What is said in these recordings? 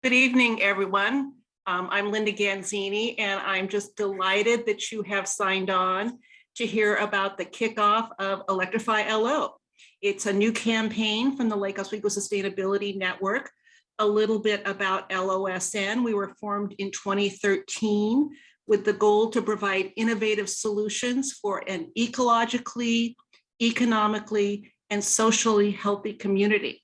Good evening, everyone. I'm Linda Ganzini, and I'm just delighted that you have signed on to hear about the kickoff of Electrify LO. It's a new campaign from the Lake Oswego Sustainability Network. A little bit about LOSN. We were formed in 2013 with the goal to provide innovative solutions for an ecologically, economically, and socially healthy community.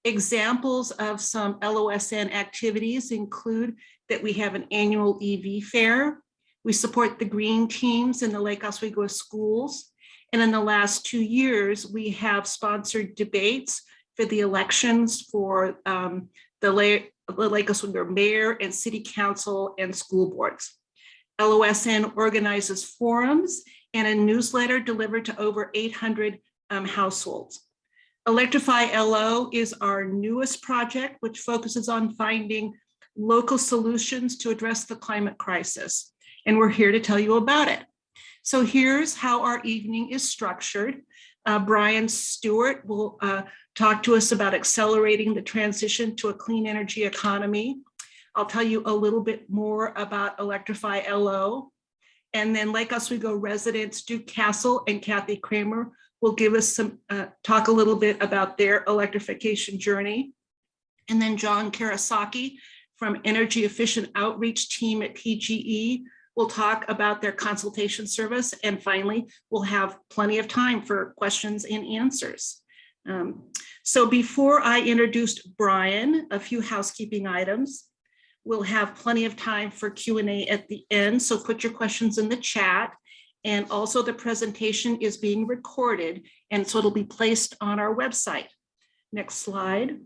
Examples of some LOSN activities include that we have an annual EV fair. We support the green teams in the Lake Oswego schools. And in the last 2 years, we have sponsored debates for the elections for the Lake Oswego mayor and city council and school boards. LOSN organizes forums and a newsletter delivered to over 800 households. Electrify LO is our newest project, which focuses on finding local solutions to address the climate crisis. And we're here to tell you about it. So here's how our evening is structured. Brian Stuart will talk to us about accelerating the transition to a clean energy economy. I'll tell you a little bit more about Electrify LO. And then Lake Oswego residents Duke Castle and Cathy Cramer will give us some, talk a little bit about their electrification journey. And then John Karasaki from Energy Efficient Outreach Team at PGE will talk about their consultation service. And finally, we'll have plenty of time for questions and answers. So before I introduce Brian, a few housekeeping items. We'll have plenty of time for Q&A at the end, so put your questions in the chat. And also the presentation is being recorded, and so it'll be placed on our website. Next slide.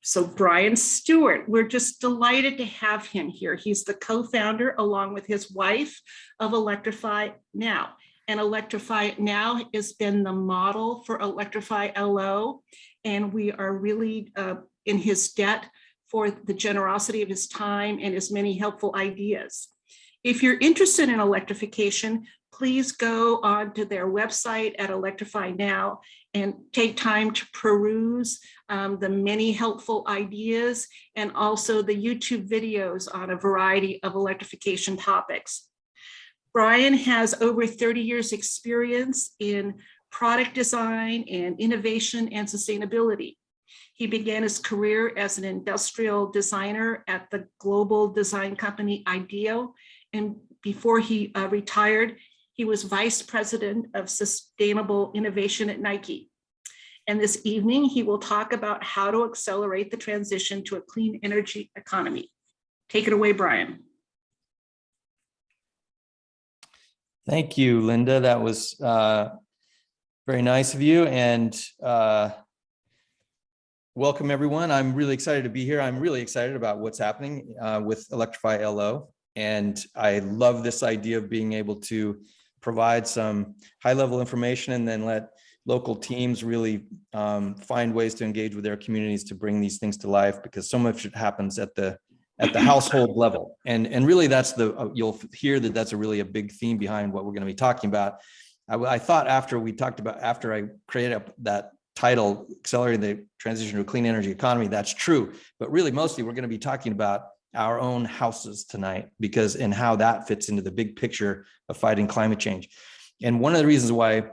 So Brian Stuart, we're just delighted to have him here. He's the co-founder, along with his wife, of Electrify Now. And Electrify Now has been the model for Electrify LO, and we are really in his debt for the generosity of his time and his many helpful ideas. If you're interested in electrification, please go on to their website at Electrify Now and take time to peruse the many helpful ideas and also the YouTube videos on a variety of electrification topics. Brian has over 30 years experience in product design and innovation and sustainability. He began his career as an industrial designer at the global design company IDEO. And before he retired, he was vice president of sustainable innovation at Nike. And this evening, he will talk about how to accelerate the transition to a clean energy economy. Take it away, Brian. Thank you, Linda. That was very nice of you. And welcome, everyone. I'm really excited to be here. I'm really excited about what's happening with Electrify LO. And I love this idea of being able to provide some high-level information and then let local teams really find ways to engage with their communities to bring these things to life, because so much happens at the household level. And really that's you'll hear that that's really a big theme behind what we're going to be talking about. I thought after I created that title, Accelerating the Transition to a Clean Energy Economy, that's true. But really, mostly we're going to be talking about our own houses tonight, and how that fits into the big picture of fighting climate change. And one of the reasons why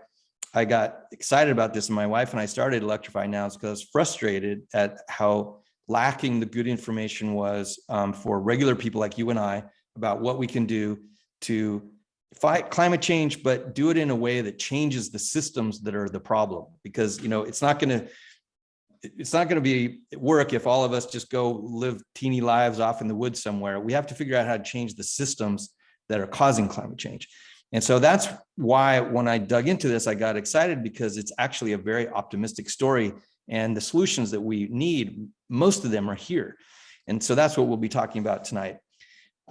I got excited about this and my wife and I started Electrify Now is because I was frustrated at how lacking the good information was for regular people like you and I about what we can do to fight climate change, but do it in a way that changes the systems that are the problem. Because it's not going to be work if all of us just go live teeny lives off in the woods somewhere. We have to figure out how to change the systems that are causing climate change. And so that's why when I dug into this, I got excited, because it's actually a very optimistic story, and the solutions that we need, most of them are here. And so that's what we'll be talking about tonight.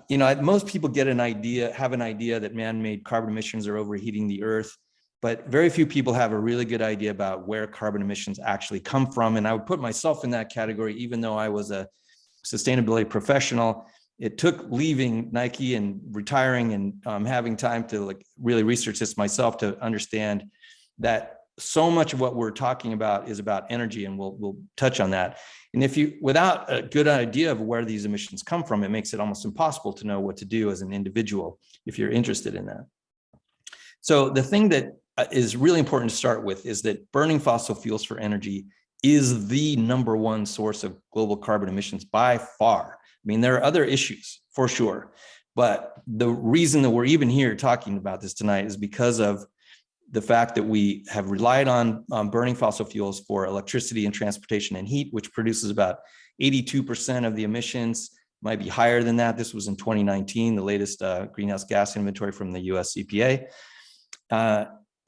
Most people have an idea that man-made carbon emissions are overheating the earth, but very few people have a really good idea about where carbon emissions actually come from. And I would put myself in that category, even though I was a sustainability professional. It took leaving Nike and retiring and having time to really research this myself to understand that so much of what we're talking about is about energy, and we'll touch on that. And if you, without a good idea of where these emissions come from, it makes it almost impossible to know what to do as an individual if you're interested in that. So the thing that is really important to start with is that burning fossil fuels for energy is the #1 source of global carbon emissions by far. I mean, there are other issues for sure, but the reason that we're even here talking about this tonight is because of the fact that we have relied on burning fossil fuels for electricity and transportation and heat, which produces about 82% of the emissions, might be higher than that. This was in 2019, the latest greenhouse gas inventory from the US EPA.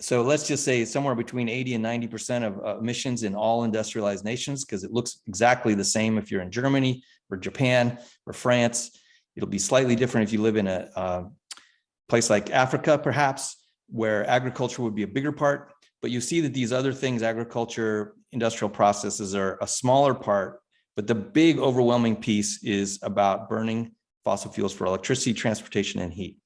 So let's just say somewhere between 80 and 90% of emissions in all industrialized nations, because it looks exactly the same if you're in Germany or Japan or France. It'll be slightly different if you live in a place like Africa, perhaps, where agriculture would be a bigger part. But you see that these other things, agriculture, industrial processes, are a smaller part, but the big overwhelming piece is about burning fossil fuels for electricity, transportation, and heat.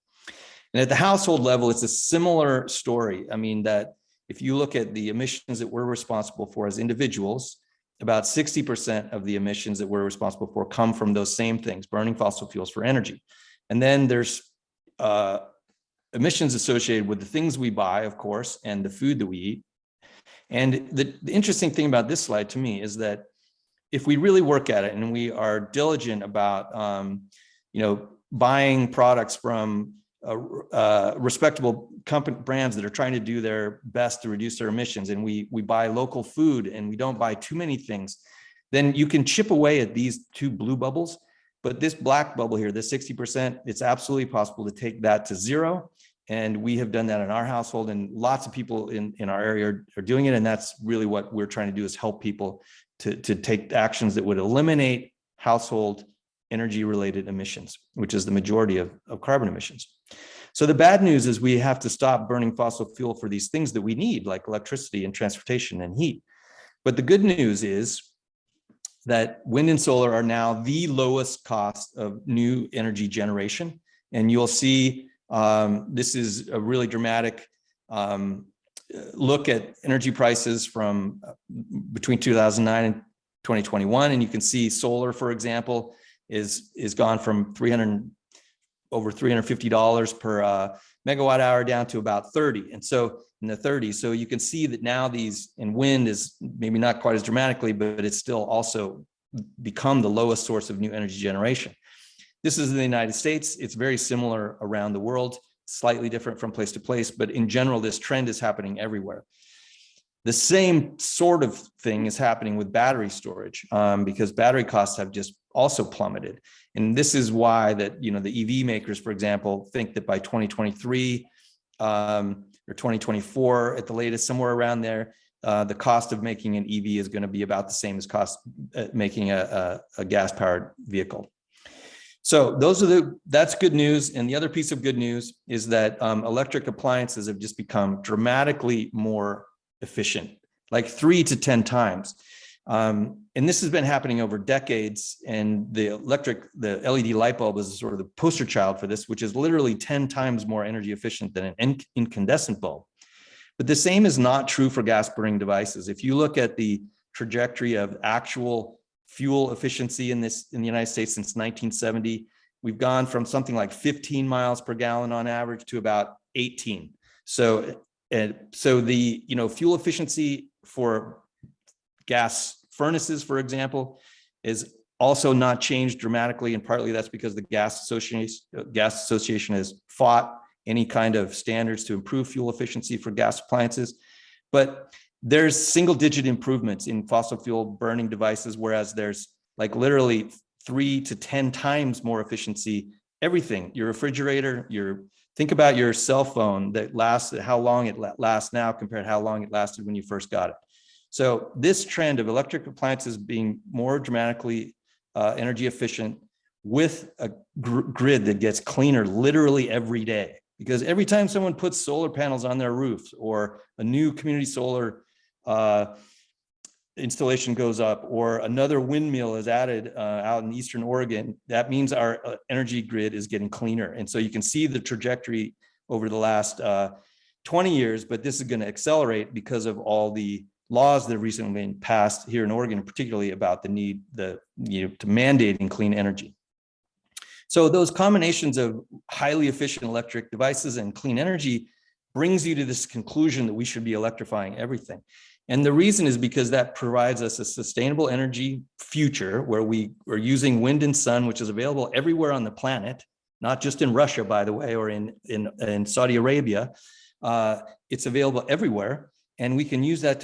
And at the household level, it's a similar story. I mean, that if you look at the emissions that we're responsible for as individuals, about 60% of the emissions that we're responsible for come from those same things, burning fossil fuels for energy. And then there's emissions associated with the things we buy, of course, and the food that we eat. And the interesting thing about this slide to me is that if we really work at it and we are diligent about, buying products from respectable brands that are trying to do their best to reduce their emissions, and we buy local food and we don't buy too many things, then you can chip away at these two blue bubbles. But this black bubble here, this 60%, it's absolutely possible to take that to zero. And we have done that in our household, and lots of people in our area are doing it. And that's really what we're trying to do, is help people to take actions that would eliminate household energy-related emissions, which is the majority of carbon emissions. So the bad news is we have to stop burning fossil fuel for these things that we need, like electricity and transportation and heat. But the good news is that wind and solar are now the lowest cost of new energy generation. And you'll see this is a really dramatic look at energy prices from between 2009 and 2021. And you can see solar, for example, is gone from over $350 per megawatt hour down to about 30. And so in the 30s, so you can see that now these, and wind is maybe not quite as dramatically, but it's still also become the lowest source of new energy generation. This is in the United States. It's very similar around the world, slightly different from place to place, but in general, this trend is happening everywhere. The same sort of thing is happening with battery storage, because battery costs have just also plummeted. And this is why that, the EV makers, for example, think that by 2023 or 2024 at the latest, somewhere around there, the cost of making an EV is going to be about the same as cost making a gas-powered vehicle. So that's good news. And the other piece of good news is that electric appliances have just become dramatically more efficient, like 3 to 10 times. And this has been happening over decades. And the LED light bulb is sort of the poster child for this, which is literally 10 times more energy efficient than an incandescent bulb. But the same is not true for gas burning devices. If you look at the trajectory of actual fuel efficiency in the United States since 1970, we've gone from something like 15 miles per gallon on average to about 18. So the fuel efficiency for gas furnaces, for example, is also not changed dramatically, and partly that's because the gas association has fought any kind of standards to improve fuel efficiency for gas appliances. But there's single-digit improvements in fossil fuel burning devices, whereas there's like literally 3 to 10 times more efficiency. Everything, your refrigerator, think about your cell phone that lasts, how long it lasts now compared to how long it lasted when you first got it. So this trend of electric appliances being more dramatically energy efficient with a grid that gets cleaner literally every day, because every time someone puts solar panels on their roofs or a new community solar installation goes up or another windmill is added out in Eastern Oregon, that means our energy grid is getting cleaner. And so you can see the trajectory over the last 20 years, but this is going to accelerate because of all the laws that have recently been passed here in Oregon, particularly about the need to mandating clean energy. So those combinations of highly efficient electric devices and clean energy brings you to this conclusion that we should be electrifying everything. And the reason is because that provides us a sustainable energy future where we are using wind and sun, which is available everywhere on the planet, not just in Russia, by the way, or in Saudi Arabia. It's available everywhere. And we can use that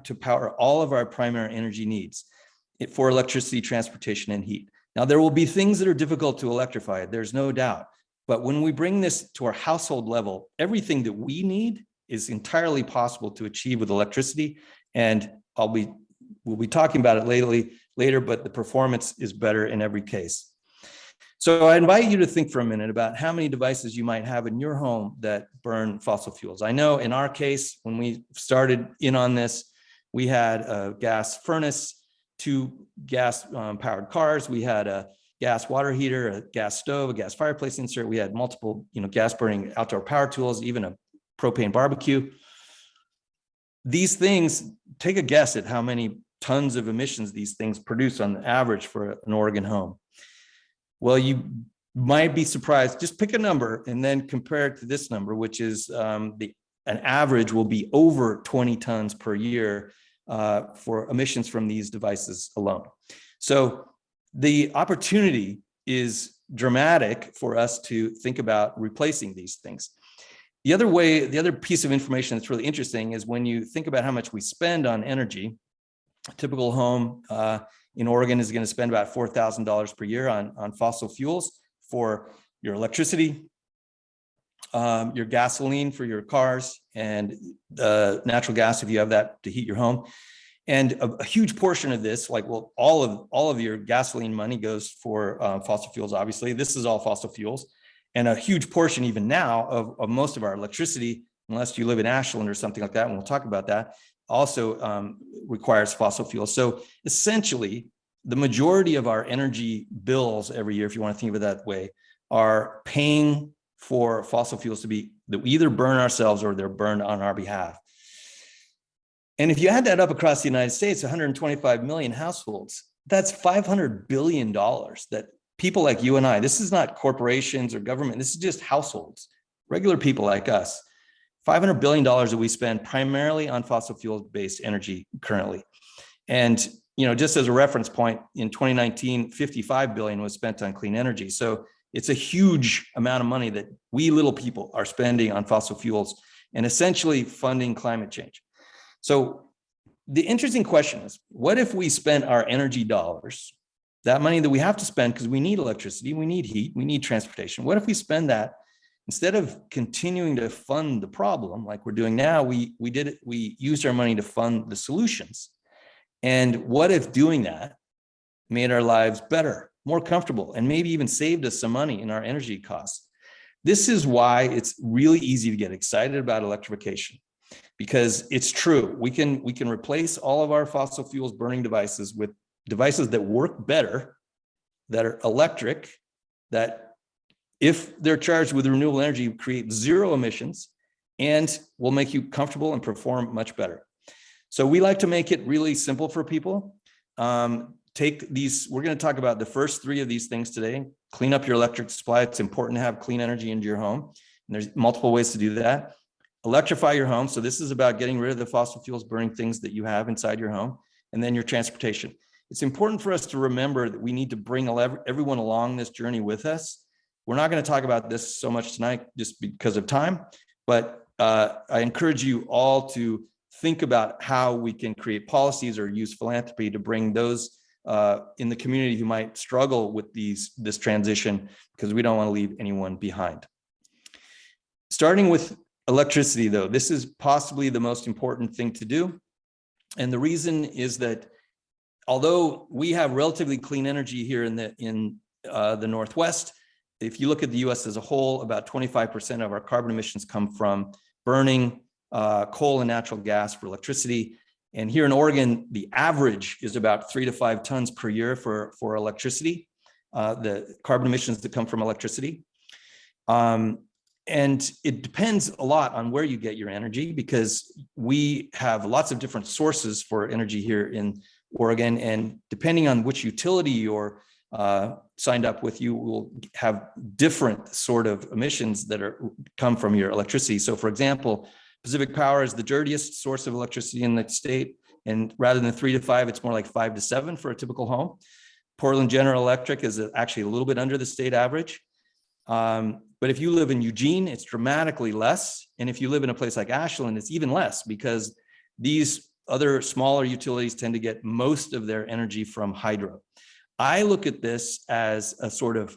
to power all of our primary energy needs for electricity, transportation, and heat. Now, there will be things that are difficult to electrify, there's no doubt. But when we bring this to our household level, everything that we need is entirely possible to achieve with electricity. And we'll be talking about it later, but the performance is better in every case. So I invite you to think for a minute about how many devices you might have in your home that burn fossil fuels. I know in our case, when we started in on this, we had a gas furnace, 2 gas powered cars. We had a gas water heater, a gas stove, a gas fireplace insert. We had multiple, gas burning outdoor power tools, even a propane barbecue. These things, take a guess at how many tons of emissions these things produce on average for an Oregon home. Well, you might be surprised. Just pick a number and then compare it to this number, which is an average will be over 20 tons per year for emissions from these devices alone. So the opportunity is dramatic for us to think about replacing these things. The other piece of information that's really interesting is when you think about how much we spend on energy. A typical home in Oregon is going to spend about $4,000 per year on fossil fuels for your electricity, your gasoline for your cars, and natural gas if you have that to heat your home. And a huge portion of this, all of your gasoline money goes for fossil fuels. Obviously, this is all fossil fuels, and a huge portion even now of most of our electricity, unless you live in Ashland or something like that, and we'll talk about that, also requires fossil fuels. So essentially, the majority of our energy bills every year, if you want to think of it that way, are paying for fossil fuels that we either burn ourselves or they're burned on our behalf. And if you add that up across the United States, 125 million households, that's $500 billion that people like you and I, this is not corporations or government, this is just households, regular people like us. $500 billion that we spend primarily on fossil fuel-based energy currently. And, just as a reference point, in 2019, $55 billion was spent on clean energy. So it's a huge amount of money that we little people are spending on fossil fuels and essentially funding climate change. So the interesting question is, what if we spent our energy dollars, that money that we have to spend because we need electricity, we need heat, we need transportation, what if we spend that instead of continuing to fund the problem like we're doing now, we used our money to fund the solutions. And what if doing that made our lives better, more comfortable, and maybe even saved us some money in our energy costs? This is why it's really easy to get excited about electrification, because it's true. We can replace all of our fossil fuels burning devices with devices that work better, that are electric, that if they're charged with renewable energy, create 0 emissions and will make you comfortable and perform much better. So we like to make it really simple for people. Take these, we're going to talk about the first 3 of these things today. Clean up your electric supply. It's important to have clean energy into your home. And there's multiple ways to do that. Electrify your home. So this is about getting rid of the fossil fuels burning things that you have inside your home. And then your transportation. It's important for us to remember that we need to bring everyone along this journey with us. We're not going to talk about this so much tonight just because of time, but I encourage you all to think about how we can create policies or use philanthropy to bring those in the community who might struggle with this transition, because we don't want to leave anyone behind. Starting with electricity, though, this is possibly the most important thing to do. And the reason is that although we have relatively clean energy here in the Northwest, if you look at the US as a whole, about 25% of our carbon emissions come from burning coal and natural gas for electricity. And here in Oregon, the average is about 3 to 5 tons per year for electricity, the carbon emissions that come from electricity. And it depends a lot on where you get your energy, because we have lots of different sources for energy here in Oregon. And depending on which utility you're signed up with, you will have different sort of emissions that come from your electricity. So for example, Pacific Power is the dirtiest source of electricity in the state. And rather than 3 to 5, it's more like 5 to 7 for a typical home. Portland General Electric is actually a little bit under the state average. But if you live in Eugene, it's dramatically less. And if you live in a place like Ashland, it's even less, because these other smaller utilities tend to get most of their energy from hydro. I look at this as a sort of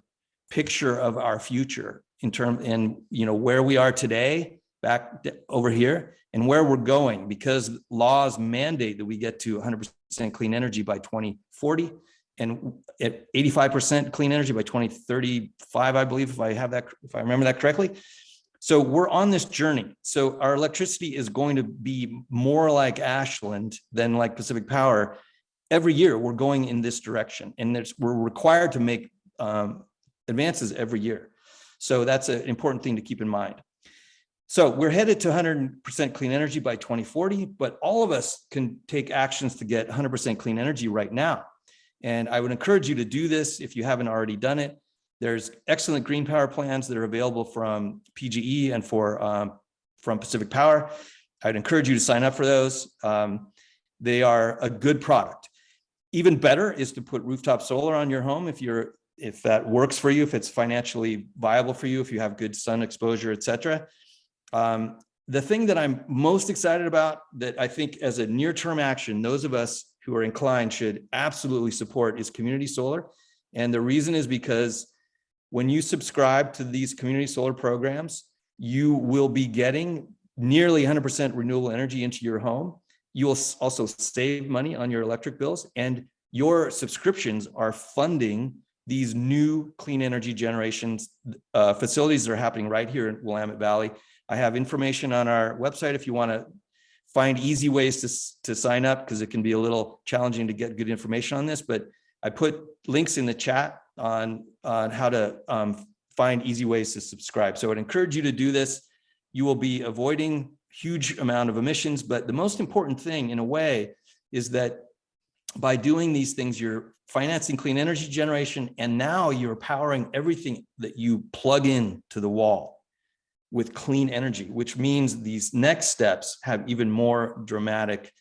picture of our future and where we are today back over here and where we're going, because laws mandate that we get to 100% clean energy by 2040 and at 85% clean energy by 2035, I believe, if I remember that correctly. So we're on this journey. So our electricity is going to be more like Ashland than like Pacific Power. Every year we're going in this direction, and we're required to make advances every year. So that's an important thing to keep in mind. So we're headed to 100% clean energy by 2040, but all of us can take actions to get 100% clean energy right now. And I would encourage you to do this if you haven't already done it. There's excellent green power plans that are available from PGE and from Pacific Power. I'd encourage you to sign up for those. They are a good product. Even better is to put rooftop solar on your home if that works for you, if it's financially viable for you, if you have good sun exposure, et cetera. The thing that I'm most excited about, that I think as a near-term action, those of us who are inclined should absolutely support, is community solar. And the reason is because when you subscribe to these community solar programs, you will be getting nearly 100% renewable energy into your home. You will also save money on your electric bills, and your subscriptions are funding these new clean energy generations facilities that are happening right here in Willamette Valley. I have information on our website if you want to find easy ways to sign up, because it can be a little challenging to get good information on this, but I put links in the chat on how to find easy ways to subscribe. So I'd encourage you to do this. You will be avoiding huge amount of emissions, but the most important thing in a way is that by doing these things, you're financing clean energy generation, and now you're powering everything that you plug in to the wall with clean energy, which means these next steps have even more dramatic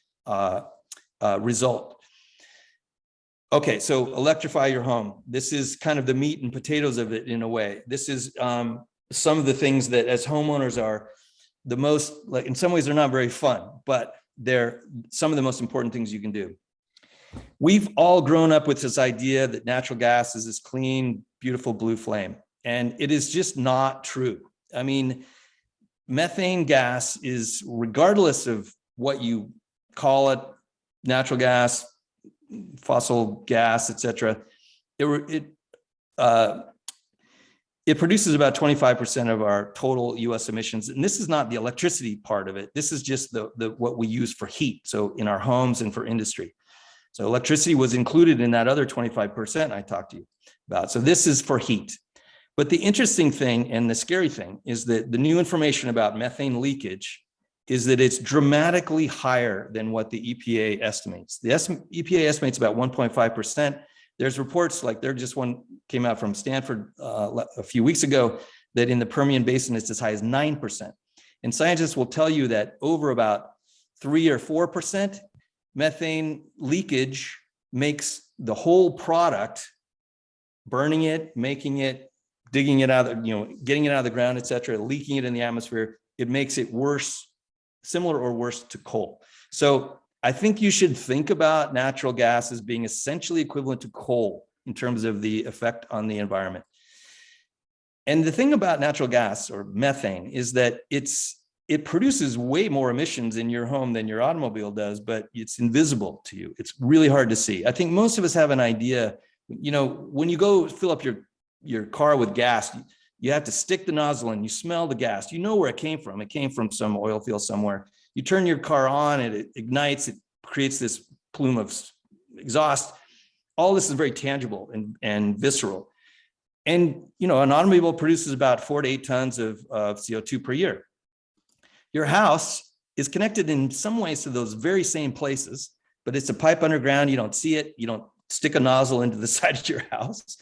result. Okay, so electrify your home. This is kind of the meat and potatoes of it in a way. This is some of the things that as homeowners are the most, like, in some ways they're not very fun, but they're some of the most important things you can do. We've all grown up with this idea that natural gas is this clean, beautiful blue flame, and it is just not true. I mean, methane gas is, regardless of what you call it, natural gas, fossil gas, etc., it produces about 25% of our total US emissions. And this is not the electricity part of it. This is just what we use for heat. So in our homes and for industry. So electricity was included in that other 25% I talked to you about. So this is for heat. But the interesting thing and the scary thing is that the new information about methane leakage is that it's dramatically higher than what the EPA estimates. The EPA estimates about 1.5%. There's reports, like just one came out from Stanford a few weeks ago, that in the Permian Basin it's as high as 9%. And scientists will tell you that over about 3 or 4%, methane leakage makes the whole product, burning it, making it, digging it out, getting it out of the ground, et cetera, leaking it in the atmosphere, it makes it worse, similar or worse to coal. So I think you should think about natural gas as being essentially equivalent to coal in terms of the effect on the environment. And the thing about natural gas, or methane, is that it produces way more emissions in your home than your automobile does, but it's invisible to you. It's really hard to see. I think most of us have an idea, when you go fill up your car with gas, you have to stick the nozzle in, you smell the gas, you know where it came from. It came from some oil field somewhere. You turn your car on, it ignites, it creates this plume of exhaust. All this is very tangible and visceral. And, you know, an automobile produces about 4 to 8 tons of CO2 per year. Your house is connected in some ways to those very same places, but it's a pipe underground. You don't see it. You don't stick a nozzle into the side of your house.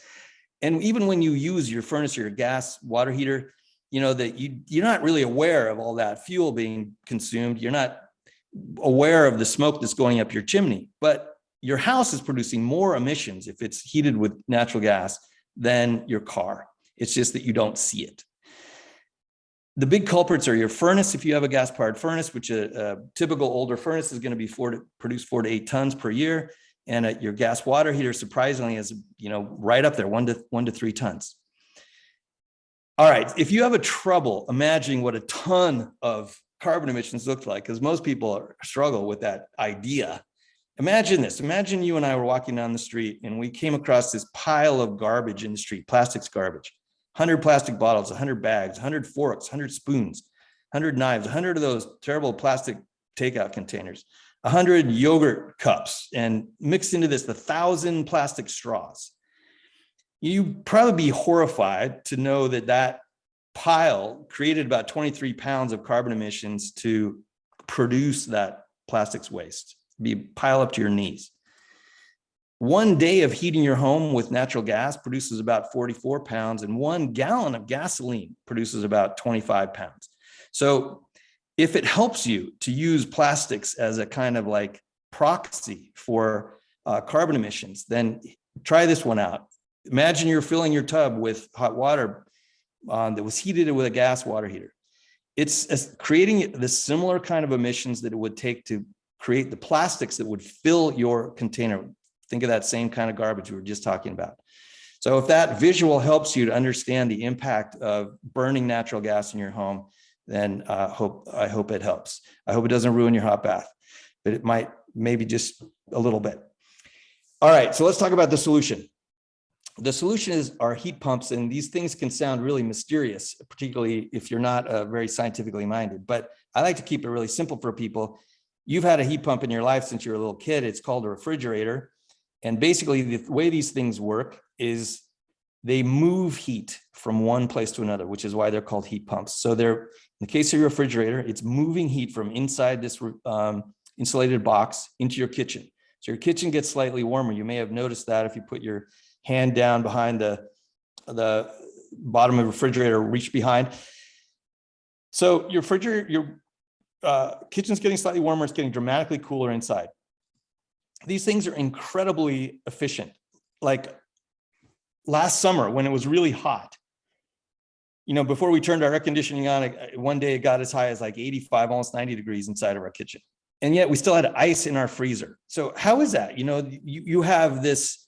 And even when you use your furnace or your gas water heater, you know that you're not really aware of all that fuel being consumed. You're not aware of the smoke that's going up your chimney, but your house is producing more emissions if it's heated with natural gas than your car. It's just that you don't see it. The big culprits are your furnace. If you have a gas-powered furnace, which a typical older furnace is going to produce 4 to 8 tons per year, and your gas water heater surprisingly is, you know, right up there, 1 to 3 tons. All right, if you have a trouble imagining what a ton of carbon emissions look like, because most people struggle with that idea. Imagine this. Imagine you and I were walking down the street and we came across this pile of garbage in the street, plastics garbage, 100 plastic bottles, 100 bags, 100 forks, 100 spoons, 100 knives, 100 of those terrible plastic takeout containers, 100 yogurt cups, and mixed into this, 1,000 plastic straws. You'd probably be horrified to know that that pile created about 23 pounds of carbon emissions to produce that plastics waste. Be pile up to your knees. 1 day of heating your home with natural gas produces about 44 pounds, and 1 gallon of gasoline produces about 25 pounds. So if it helps you to use plastics as a kind of like proxy for carbon emissions, then try this one out. Imagine you're filling your tub with hot water that was heated with a gas water heater. It's creating the similar kind of emissions that it would take to create the plastics that would fill your container. Think of that same kind of garbage we were just talking about. So if that visual helps you to understand the impact of burning natural gas in your home, then I hope it helps. I hope it doesn't ruin your hot bath, but it might, maybe just a little bit. All right, so let's talk about the solution. The solution is our heat pumps, and these things can sound really mysterious, particularly if you're not very scientifically minded, but I like to keep it really simple for people. You've had a heat pump in your life since you were a little kid. It's called a refrigerator. And basically the way these things work is they move heat from one place to another, which is why they're called heat pumps. So they're, in the case of your refrigerator, it's moving heat from inside this insulated box into your kitchen. So your kitchen gets slightly warmer. You may have noticed that if you put your hand down behind the bottom of the refrigerator, reach behind. So your refrigerator, your kitchen's getting slightly warmer, it's getting dramatically cooler inside. These things are incredibly efficient. Like last summer when it was really hot, you know, before we turned our air conditioning on, one day it got as high as like 85, almost 90 degrees inside of our kitchen. And yet we still had ice in our freezer. So how is that? You know, you have this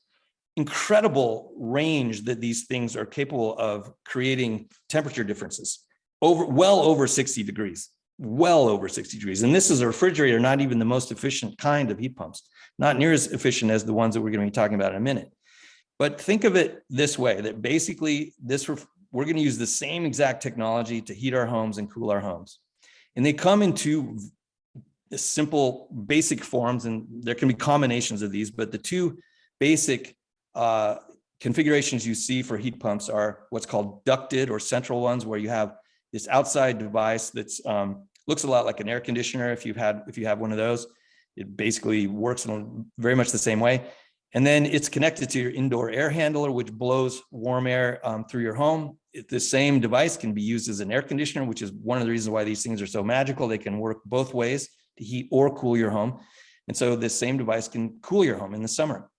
incredible range that these things are capable of creating temperature differences well over 60 degrees. Well over 60 degrees. And this is a refrigerator, not even the most efficient kind of heat pumps, not near as efficient as the ones that we're going to be talking about in a minute. But think of it this way, that basically we're going to use the same exact technology to heat our homes and cool our homes. And they come in two simple basic forms, and there can be combinations of these, but the two basic configurations you see for heat pumps are what's called ducted or central ones, where you have this outside device that's looks a lot like an air conditioner. If you have one of those, it basically works in very much the same way. And then it's connected to your indoor air handler, which blows warm air through your home. The same device can be used as an air conditioner, which is one of the reasons why these things are so magical. They can work both ways to heat or cool your home. And so this same device can cool your home in the summer.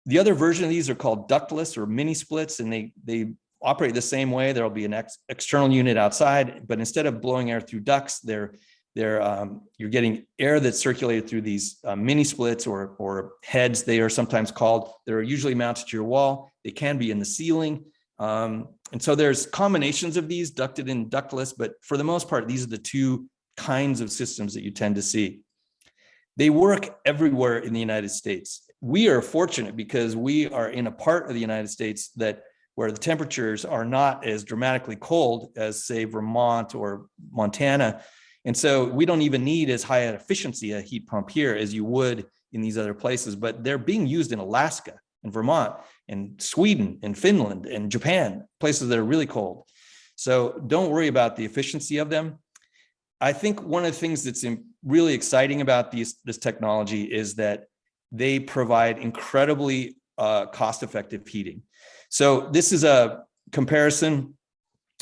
The other version of these are called ductless or mini splits, and they operate the same way. There'll be an external unit outside, but instead of blowing air through ducts, you're getting air that's circulated through these mini splits or heads, they are sometimes called. They're usually mounted to your wall. They can be in the ceiling. And so there's combinations of these, ducted and ductless, but for the most part, these are the two kinds of systems that you tend to see. They work everywhere in the United States. We are fortunate because we are in a part of the United States where the temperatures are not as dramatically cold as, say, Vermont or Montana. And so we don't even need as high an efficiency a heat pump here as you would in these other places, but they're being used in Alaska. and Vermont and Sweden and Finland and Japan, places that are really cold. So don't worry about the efficiency of them. I think one of the things that's really exciting about this technology is that they provide incredibly cost-effective heating. So this is a comparison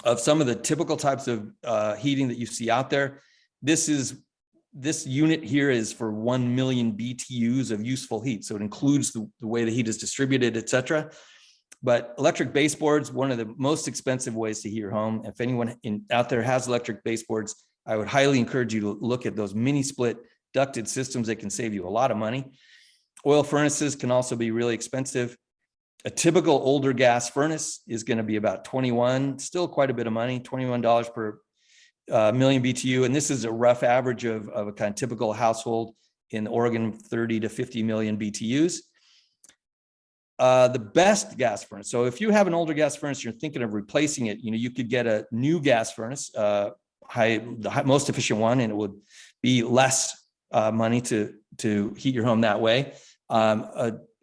of some of the typical types of heating that you see out there. This unit here is for 1 million BTUs of useful heat. So it includes the way the heat is distributed, et cetera. But electric baseboards, one of the most expensive ways to heat your home. If anyone out there has electric baseboards, I would highly encourage you to look at those mini split ducted systems that can save you a lot of money. Oil furnaces can also be really expensive. A typical older gas furnace is going to be about 21, still quite a bit of money, $21 per million BTU. And this is a rough average of a kind of typical household in Oregon, 30 to 50 million BTUs. The best gas furnace. So if you have an older gas furnace, you're thinking of replacing it, you could get a new gas furnace, the most efficient one, and it would be less money to heat your home that way.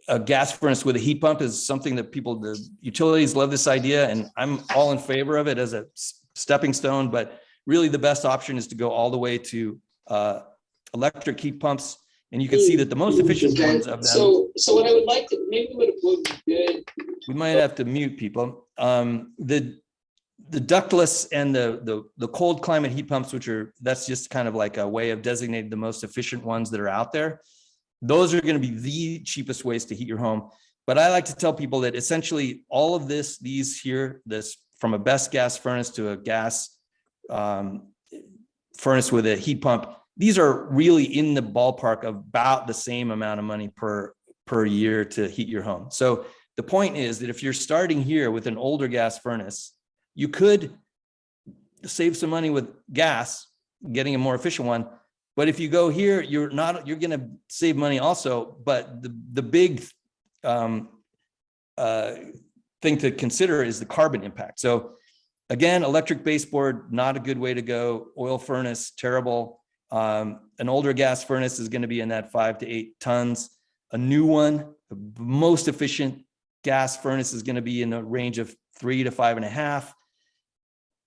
A gas furnace with a heat pump is something that the utilities love this idea, and I'm all in favor of it as a stepping stone, but really the best option is to go all the way to electric heat pumps. And you can see that the most efficient ones of them. So what I would like to, maybe would be good. We might have to mute people. The ductless and the cold climate heat pumps, that's just kind of like a way of designating the most efficient ones that are out there. Those are going to be the cheapest ways to heat your home. But I like to tell people that essentially all of this from a best gas furnace to a gas furnace with a heat pump, these are really in the ballpark of about the same amount of money per year to heat your home. So the point is that if you're starting here with an older gas furnace, you could save some money with gas, getting a more efficient one. But if you go here, you're going to save money also. But the big thing to consider is the carbon impact. So again, electric baseboard, not a good way to go. Oil furnace, terrible. An older gas furnace is going to be in that 5 to 8 tons. A new one, the most efficient gas furnace is going to be in the range of 3 to 5.5.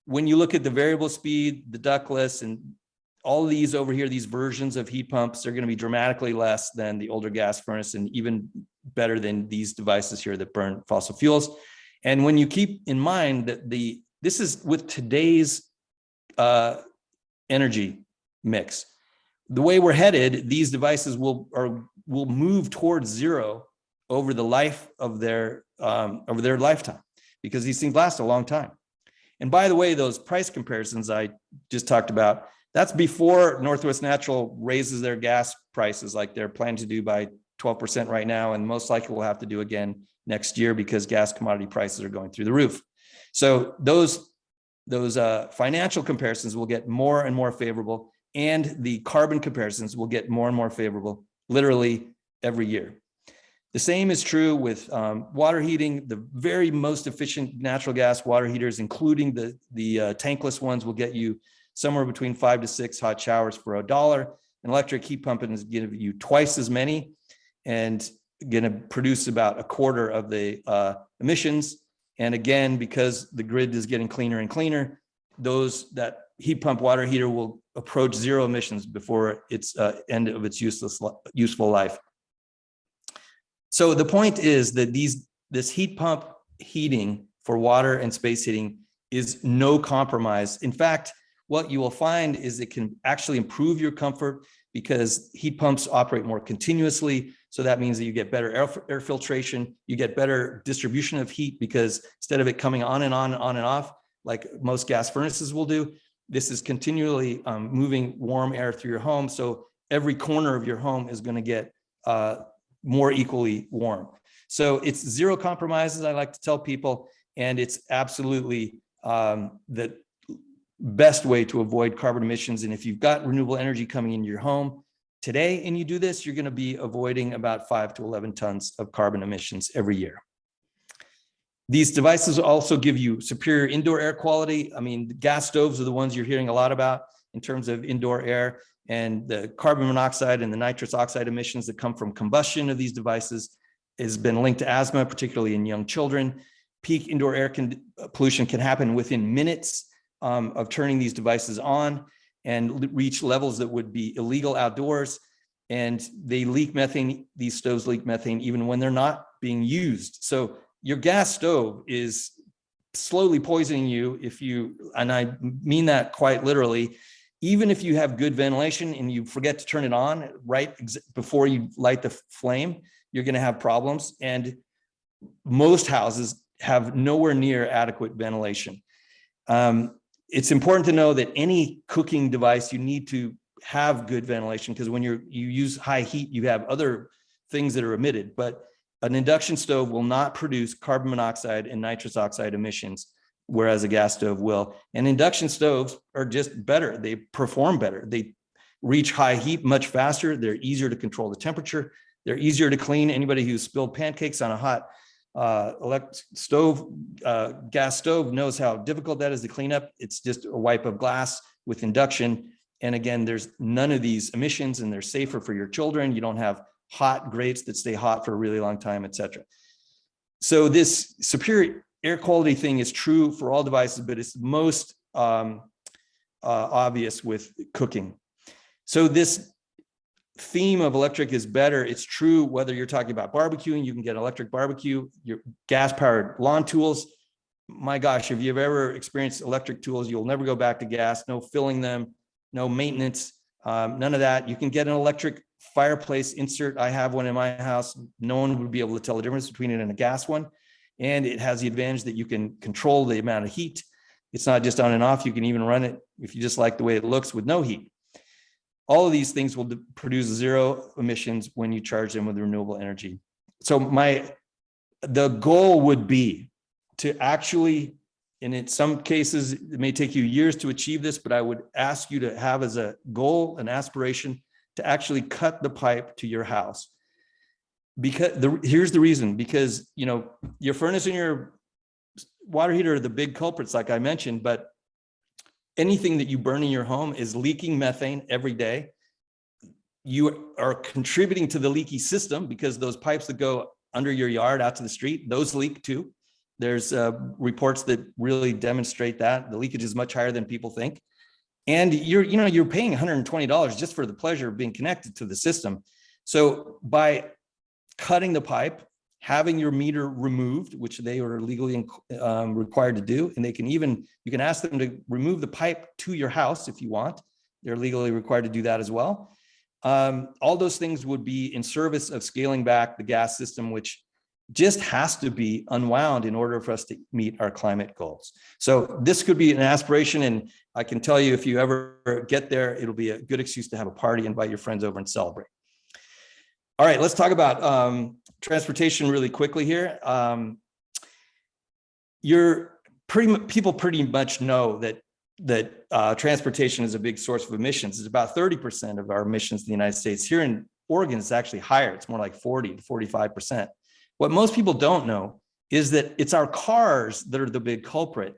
When you look at the variable speed, the ductless, and all of these over here, these versions of heat pumps, they're going to be dramatically less than the older gas furnace and even better than these devices here that burn fossil fuels. And when you keep in mind that this is with today's energy mix, the way we're headed, these devices will move towards zero over the life of their lifetime, because these things last a long time. And by the way, those price comparisons I just talked about, that's before Northwest Natural raises their gas prices like they're planning to do by 12% right now, and most likely will have to do again next year because gas commodity prices are going through the roof. So those financial comparisons will get more and more favorable, and the carbon comparisons will get more and more favorable literally every year. The same is true with water heating. The very most efficient natural gas water heaters, including the tankless ones, will get you somewhere between 5 to 6 hot showers for $1. An electric heat pump is going to give you twice as many and going to produce about a quarter of the emissions. And again, because the grid is getting cleaner and cleaner, that heat pump water heater will approach zero emissions before its end of its useful life. So the point is that this heat pump heating for water and space heating is no compromise. In fact, what you will find is it can actually improve your comfort because heat pumps operate more continuously. So that means that you get better air filtration, you get better distribution of heat, because instead of it coming on and on and on and off, like most gas furnaces will do, this is continually moving warm air through your home. So every corner of your home is going to get more equally warm. So it's zero compromises, I like to tell people, and it's absolutely the best way to avoid carbon emissions. And if you've got renewable energy coming into your home today and you do this, you're going to be avoiding about 5 to 11 tons of carbon emissions every year. These devices also give you superior indoor air quality. I mean, the gas stoves are the ones you're hearing a lot about in terms of indoor air, and the carbon monoxide and the nitrous oxide emissions that come from combustion of these devices. has been linked to asthma, particularly in young children. Peak indoor air pollution can happen within minutes of turning these devices on and reach levels that would be illegal outdoors. And they leak methane, these stoves leak methane even when they're not being used. So your gas stove is slowly poisoning you if you, and I mean that quite literally, even if you have good ventilation and you forget to turn it on right before you light the flame, you're going to have problems. And most houses have nowhere near adequate ventilation. It's important to know that any cooking device, you need to have good ventilation, because when you use high heat, you have other things that are emitted. But an induction stove will not produce carbon monoxide and nitrous oxide emissions, whereas a gas stove will. And induction stoves are just better. They perform better. They reach high heat much faster. They're easier to control the temperature. They're easier to clean. Anybody who's spilled pancakes on a hot gas stove knows how difficult that is to clean up. It's just a wipe of glass with induction. And again, there's none of these emissions, and they're safer for your children. You don't have hot grates that stay hot for a really long time, etc. So this superior air quality thing is true for all devices, but it's most obvious with cooking. So this theme of electric is better. It's true whether you're talking about barbecuing. You can get electric barbecue, your gas-powered lawn tools. My gosh, if you've ever experienced electric tools, you'll never go back to gas. No filling them, no maintenance, none of that. You can get an electric fireplace insert. I have one in my house. No one would be able to tell the difference between it and a gas one. And it has the advantage that you can control the amount of heat. It's not just on and off. You can even run it, if you just like the way it looks, with no heat. All of these things will produce zero emissions when you charge them with renewable energy. So the goal would be to actually, and in some cases, it may take you years to achieve this, but I would ask you to have as a goal, an aspiration, to actually cut the pipe to your house. Because here's the reason, because your furnace and your water heater are the big culprits, like I mentioned, but anything that you burn in your home is leaking methane every day. You are contributing to the leaky system, because those pipes that go under your yard out to the street, those leak too. There's reports that really demonstrate that the leakage is much higher than people think. And you're paying $120 just for the pleasure of being connected to the system. So by cutting the pipe, having your meter removed, which they are legally required to do, and you can ask them to remove the pipe to your house if you want. They're legally required to do that as well. All those things would be in service of scaling back the gas system, which just has to be unwound in order for us to meet our climate goals. So this could be an aspiration, and I can tell you, if you ever get there, it'll be a good excuse to have a party, invite your friends over and celebrate. All right, let's talk about transportation really quickly here. People pretty much know that transportation is a big source of emissions. It's about 30% of our emissions in the United States. Here in Oregon, it's actually higher. It's more like 40 to 45%. What most people don't know is that it's our cars that are the big culprit.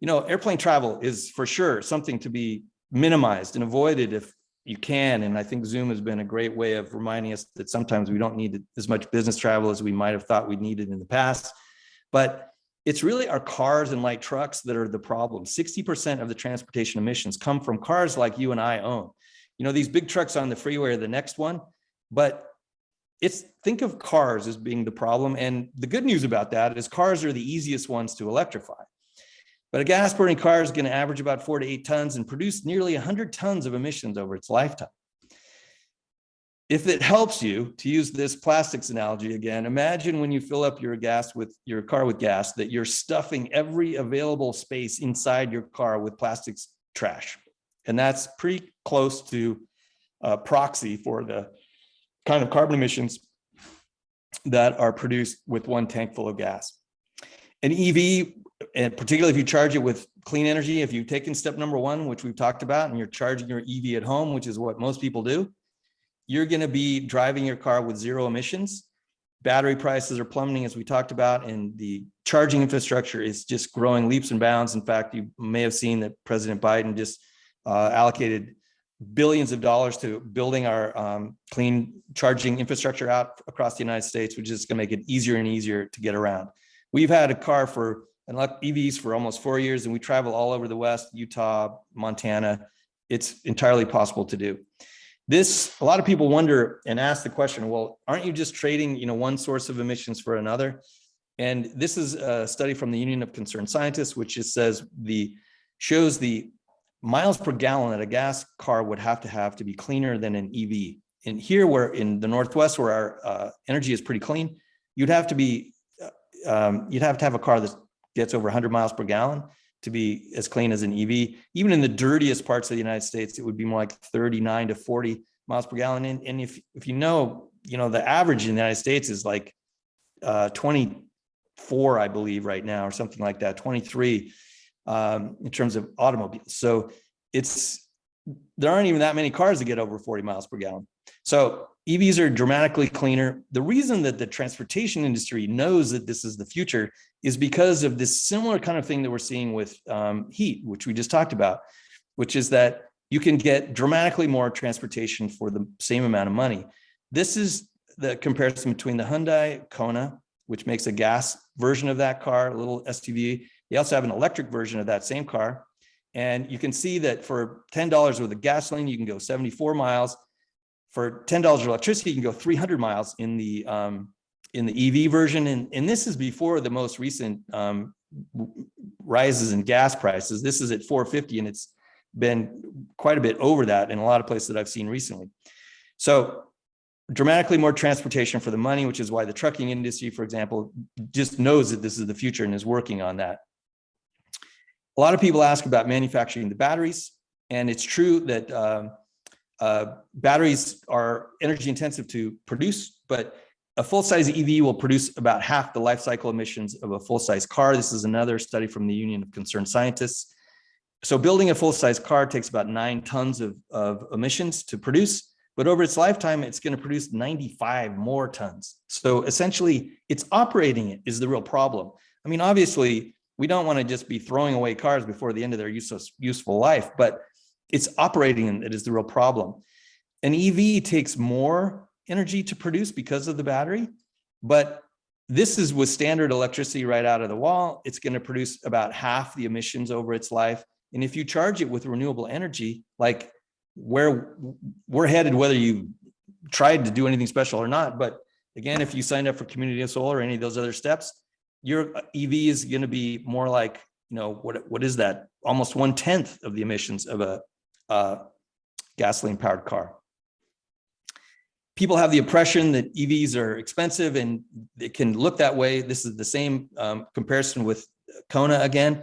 Airplane travel is for sure something to be minimized and avoided if you can. And I think Zoom has been a great way of reminding us that sometimes we don't need as much business travel as we might have thought we needed in the past. But it's really our cars and light trucks that are the problem. 60% of the transportation emissions come from cars like you and I own. These big trucks on the freeway are the next one, but think of cars as being the problem. And the good news about that is cars are the easiest ones to electrify. But a gas burning car is going to average about 4 to 8 tons and produce nearly 100 tons of emissions over its lifetime. If it helps you, to use this plastics analogy again, imagine when you fill up your car with gas, that you're stuffing every available space inside your car with plastics trash. And that's pretty close to a proxy for the kind of carbon emissions that are produced with one tank full of gas. An EV, and particularly if you charge it with clean energy, if you've taken step number 1, which we've talked about, and you're charging your EV at home, which is what most people do, you're going to be driving your car with zero emissions. Battery prices are plummeting, as we talked about, and the charging infrastructure is just growing leaps and bounds. In fact, you may have seen that President Biden just allocated billions of dollars to building our clean charging infrastructure out across the United States, which is going to make it easier and easier to get around. We've had a car for EVs for almost 4 years, and we travel all over the West, Utah, Montana. It's entirely possible to do. A lot of people wonder and ask the question, well, aren't you just trading, one source of emissions for another? And this is a study from the Union of Concerned Scientists, which just shows the miles per gallon that a gas car would have to be cleaner than an EV. And here, where in the Northwest, where our energy is pretty clean, you'd have to have a car that gets over 100 miles per gallon to be as clean as an EV. Even in the dirtiest parts of the United States, it would be more like 39 to 40 miles per gallon. And if the average in the United States is like 24, I believe, right now, or something like that, 23 in terms of automobiles. So there aren't even that many cars that get over 40 miles per gallon. So EVs are dramatically cleaner. The reason that the transportation industry knows that this is the future is because of this similar kind of thing that we're seeing with heat, which we just talked about, which is that you can get dramatically more transportation for the same amount of money. This is the comparison between the Hyundai Kona, which makes a gas version of that car, a little SUV. They also have an electric version of that same car. And you can see that for $10 worth of gasoline, you can go 74 miles. For $10 of electricity, you can go 300 miles in the EV version. And this is before the most recent rises in gas prices. This is at $4.50, and it's been quite a bit over that in a lot of places that I've seen recently. So dramatically more transportation for the money, which is why the trucking industry, for example, just knows that this is the future and is working on that. A lot of people ask about manufacturing the batteries, and it's true that batteries are energy intensive to produce, but a full-size EV will produce about half the life cycle emissions of a full-size car. This is another study from the Union of Concerned Scientists. So building a full-size car takes about 9 tons of emissions to produce, but over its lifetime, it's going to produce 95 more tons. So essentially, it's operating it is the real problem. I mean, obviously, we don't want to just be throwing away cars before the end of their useful life, but it's operating that is the real problem. An EV takes more energy to produce because of the battery, but this is with standard electricity right out of the wall. It's going to produce about half the emissions over its life. And if you charge it with renewable energy, like where we're headed, whether you tried to do anything special or not, but again, if you signed up for community of solar or any of those other steps, your EV is going to be more like, what is that? Almost 1/10 of the emissions of a gasoline powered car. People have the impression that EVs are expensive, and it can look that way. This is the same comparison with Kona again.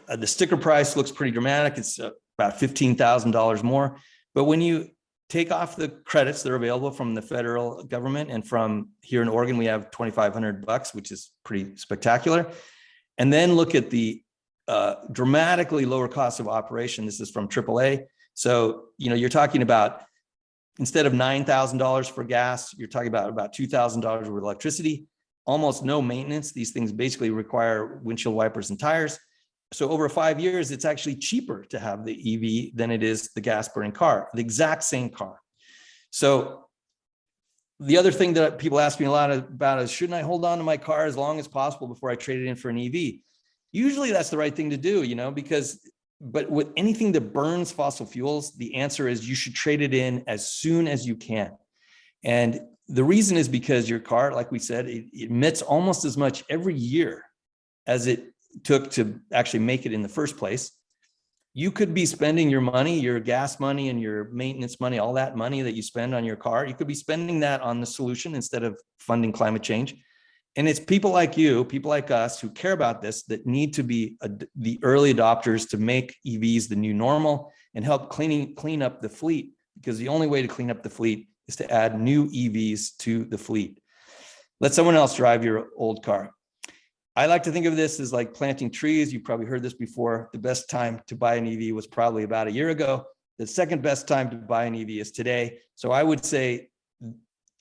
The sticker price looks pretty dramatic. It's about $15,000 more. But when you take off the credits that are available from the federal government, and from here in Oregon, we have $2,500, which is pretty spectacular. And then look at the dramatically lower cost of operation. This is from AAA. So, you're talking about, instead of $9,000 for gas, you're talking about $2,000 worth of electricity, almost no maintenance. These things basically require windshield wipers and tires. So over 5 years, it's actually cheaper to have the EV than it is the gas burning car, the exact same car. So the other thing that people ask me a lot about is, shouldn't I hold on to my car as long as possible before I trade it in for an EV? Usually that's the right thing to do, but with anything that burns fossil fuels, the answer is you should trade it in as soon as you can. And the reason is because your car, like we said, it emits almost as much every year as it took to actually make it in the first place. You could be spending your money, your gas money and your maintenance money, all that money that you spend on your car, you could be spending that on the solution instead of funding climate change. And it's people like you, people like us who care about this, that need to be the early adopters to make EVs the new normal and help clean up the fleet, because the only way to clean up the fleet is to add new EVs to the fleet. Let someone else drive your old car. I like to think of this as like planting trees. You've probably heard this before. The best time to buy an EV was probably about a year ago. The second best time to buy an EV is today. So I would say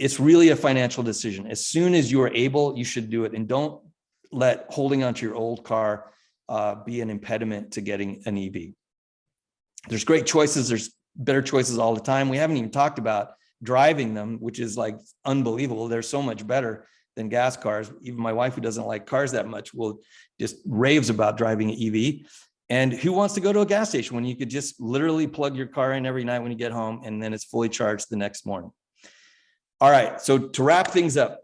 it's really a financial decision. As soon as you are able, you should do it. And don't let holding onto your old car be an impediment to getting an EV. There's great choices. There's better choices all the time. We haven't even talked about driving them, which is like unbelievable. They're so much better than gas cars. Even my wife, who doesn't like cars that much, will just raves about driving an EV. And who wants to go to a gas station when you could just literally plug your car in every night when you get home and then it's fully charged the next morning? All right, so to wrap things up,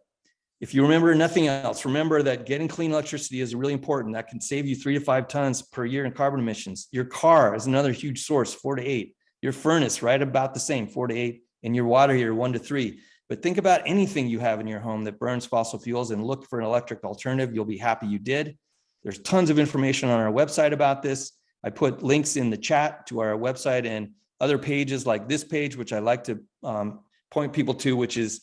if you remember nothing else, remember that getting clean electricity is really important. That can save you 3 to 5 tons per year in carbon emissions. Your car is another huge source, 4 to 8. Your furnace, right about the same, 4 to 8. And your water heater, 1 to 3. But think about anything you have in your home that burns fossil fuels and look for an electric alternative. You'll be happy you did. There's tons of information on our website about this. I put links in the chat to our website and other pages like this page, which I like to point people to, which is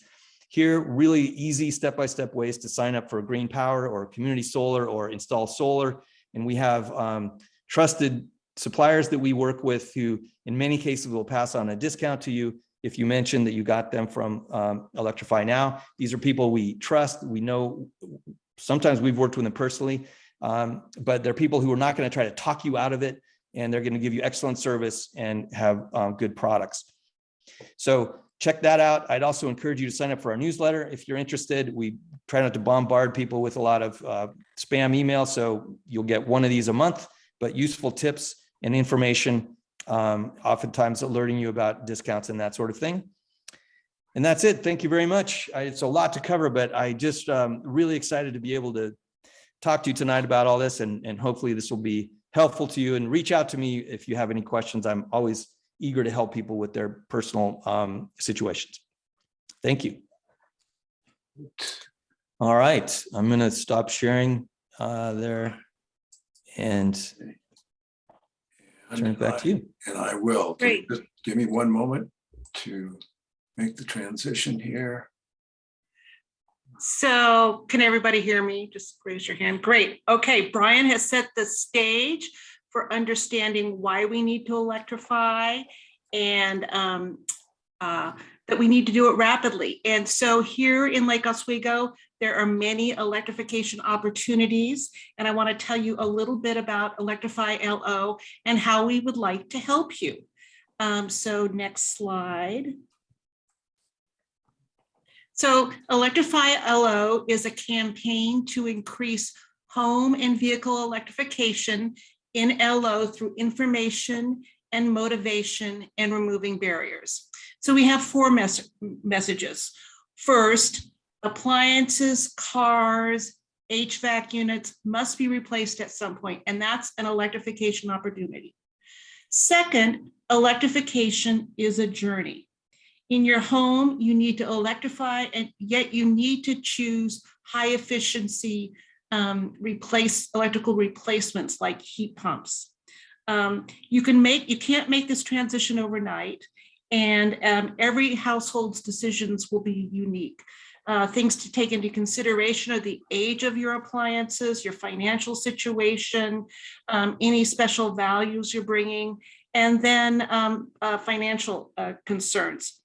here, really easy step-by-step ways to sign up for green power or community solar or install solar. And we have trusted suppliers that we work with who in many cases will pass on a discount to you if you mention that you got them from Electrify Now. These are people we trust. We know, sometimes we've worked with them personally, but they're people who are not going to try to talk you out of it, and they're going to give you excellent service and have good products. So check that out. I'd also encourage you to sign up for our newsletter if you're interested. We try not to bombard people with a lot of spam email, so you'll get one of these a month, but useful tips and information, oftentimes alerting you about discounts and that sort of thing. And that's it. Thank you very much. It's a lot to cover, but I just really excited to be able to talk to you tonight about all this, and hopefully this will be helpful to you. And reach out to me if you have any questions. I'm always eager to help people with their personal situations. Thank you. All right, I'm going to stop sharing there and turn it back to you. And I will. Great. Just give me one moment to make the transition here. So can everybody hear me? Just raise your hand. Great. Okay, Brian has set the stage for understanding why we need to electrify and that we need to do it rapidly. And so here in Lake Oswego, there are many electrification opportunities. And I want to tell you a little bit about Electrify LO and how we would like to help you. So next slide. So Electrify LO is a campaign to increase home and vehicle electrification in LO through information and motivation and removing barriers. So we have 4 messages. First, appliances, cars, HVAC units must be replaced at some point, and that's an electrification opportunity. Second, electrification is a journey. In your home, you need to electrify, and yet you need to choose high efficiency electrical replacements like heat pumps. You can't make this transition overnight, and every household's decisions will be unique. Things to take into consideration are the age of your appliances, your financial situation, any special values you're bringing, and then financial concerns.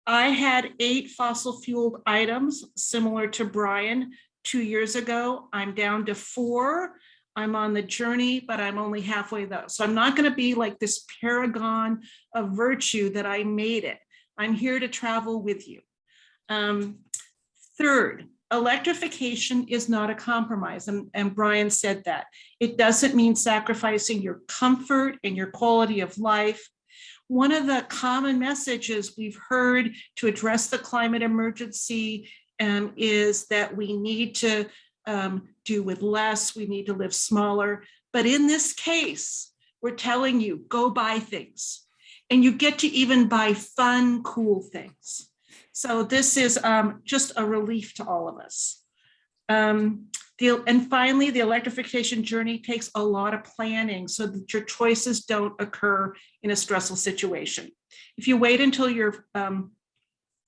I had 8 fossil fueled items similar to Brian 2 years ago. I'm down to 4. I'm on the journey, but I'm only halfway though. So I'm not going to be like this paragon of virtue that I made it. I'm here to travel with you. Third, electrification is not a compromise. And Brian said that. It doesn't mean sacrificing your comfort and your quality of life. One of the common messages we've heard to address the climate emergency is that we need to do with less, we need to live smaller. But in this case, we're telling you, go buy things. And you get to even buy fun, cool things. So this is just a relief to all of us. And finally, the electrification journey takes a lot of planning so that your choices don't occur in a stressful situation. If you wait until your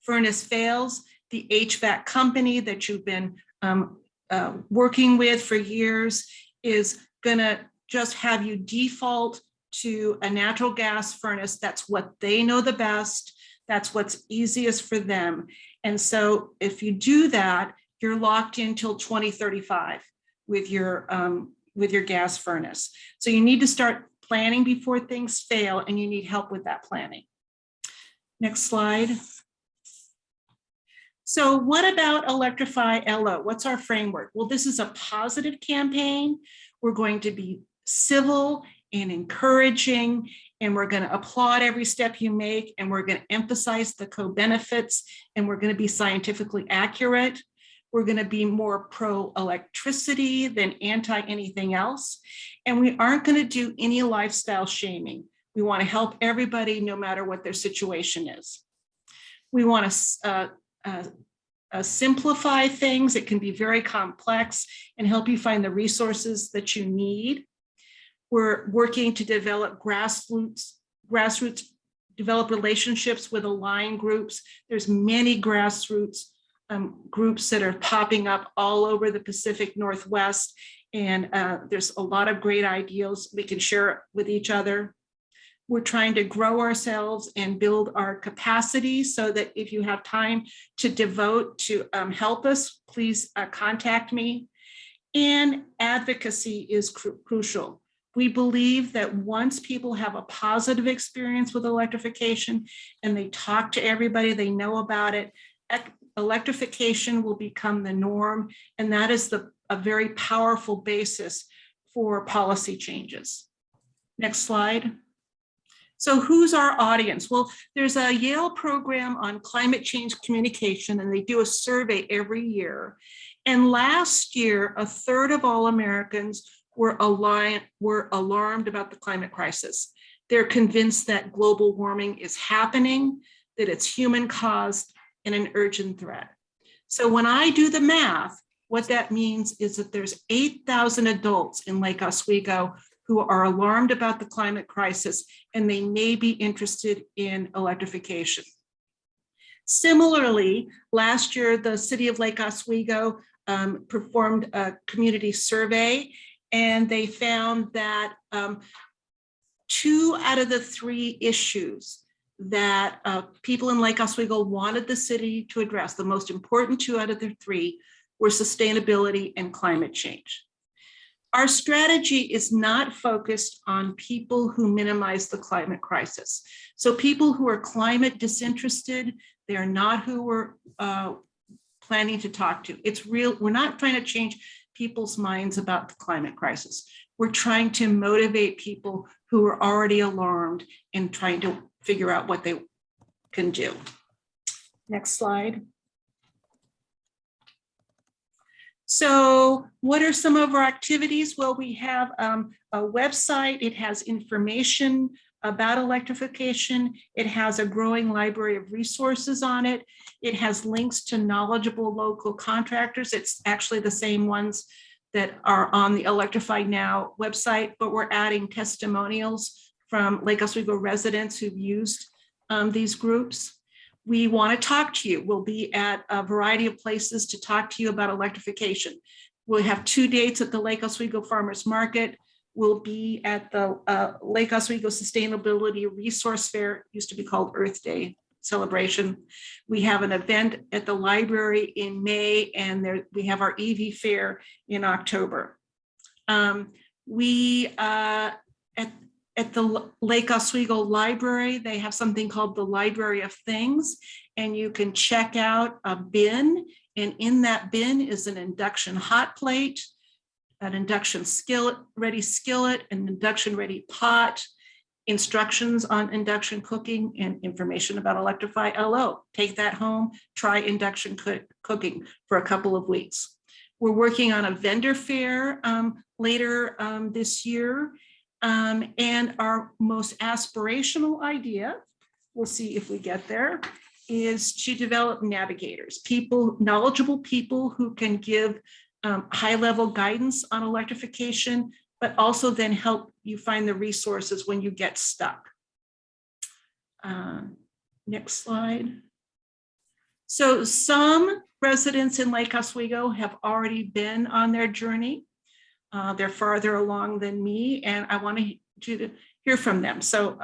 furnace fails, the HVAC company that you've been working with for years is gonna just have you default to a natural gas furnace. That's what they know the best. That's what's easiest for them. And so if you do that, you're locked in till 2035 with your gas furnace. So you need to start planning before things fail, and you need help with that planning. Next slide. So what about Electrify LO? What's our framework? Well, this is a positive campaign. We're going to be civil and encouraging, and we're going to applaud every step you make, and we're going to emphasize the co-benefits, and we're going to be scientifically accurate. We're going to be more pro-electricity than anti-anything else. And we aren't going to do any lifestyle shaming. We want to help everybody no matter what their situation is. We want to simplify things. It can be very complex and help you find the resources that you need. We're working to develop grassroots, develop relationships with aligned groups. There's many grassroots groups that are popping up all over the Pacific Northwest. And there's a lot of great ideas we can share with each other. We're trying to grow ourselves and build our capacity so that if you have time to devote to help us, please contact me. And advocacy is crucial. We believe that once people have a positive experience with electrification and they talk to everybody, they know about it, electrification will become the norm. And that is a very powerful basis for policy changes. Next slide. So who's our audience? Well, there's a Yale program on climate change communication, and they do a survey every year. And last year, 1/3 of all Americans were alarmed about the climate crisis. They're convinced that global warming is happening, that it's human caused and an urgent threat. So when I do the math, what that means is that there's 8,000 adults in Lake Oswego who are alarmed about the climate crisis, and they may be interested in electrification. Similarly, last year, the city of Lake Oswego performed a community survey, and they found that 2 out of the 3 issues that people in Lake Oswego wanted the city to address, the most important 2 out of the 3, were sustainability and climate change. Our strategy is not focused on people who minimize the climate crisis. So people who are climate disinterested, they are not who we're planning to talk to. It's real. We're not trying to change people's minds about the climate crisis. We're trying to motivate people who are already alarmed and trying to figure out what they can do. Next slide. So what are some of our activities? Well, we have a website. It has information about electrification. It has a growing library of resources on it. It has links to knowledgeable local contractors. It's actually the same ones that are on the Electrify Now website, but we're adding testimonials from Lake Oswego residents who've used these groups. We want to talk to you. We'll be at a variety of places to talk to you about electrification. We'll have 2 dates at the Lake Oswego Farmers Market. We'll be at the Lake Oswego Sustainability Resource Fair, used to be called Earth Day celebration. We have an event at the library in May, and we have our EV fair in October. At the Lake Oswego Library, they have something called the Library of Things, and you can check out a bin, and in that bin is an induction hot plate, an induction ready skillet, an induction ready pot, instructions on induction cooking, and information about Electrify LO. Take that home, try induction cooking for a couple of weeks. We're working on a vendor fair later this year. And our most aspirational idea, we'll see if we get there, is to develop navigators, knowledgeable people who can give high-level guidance on electrification, but also then help you find the resources when you get stuck. Next slide. So some residents in Lake Oswego have already been on their journey. They're farther along than me, and I want you to hear from them. So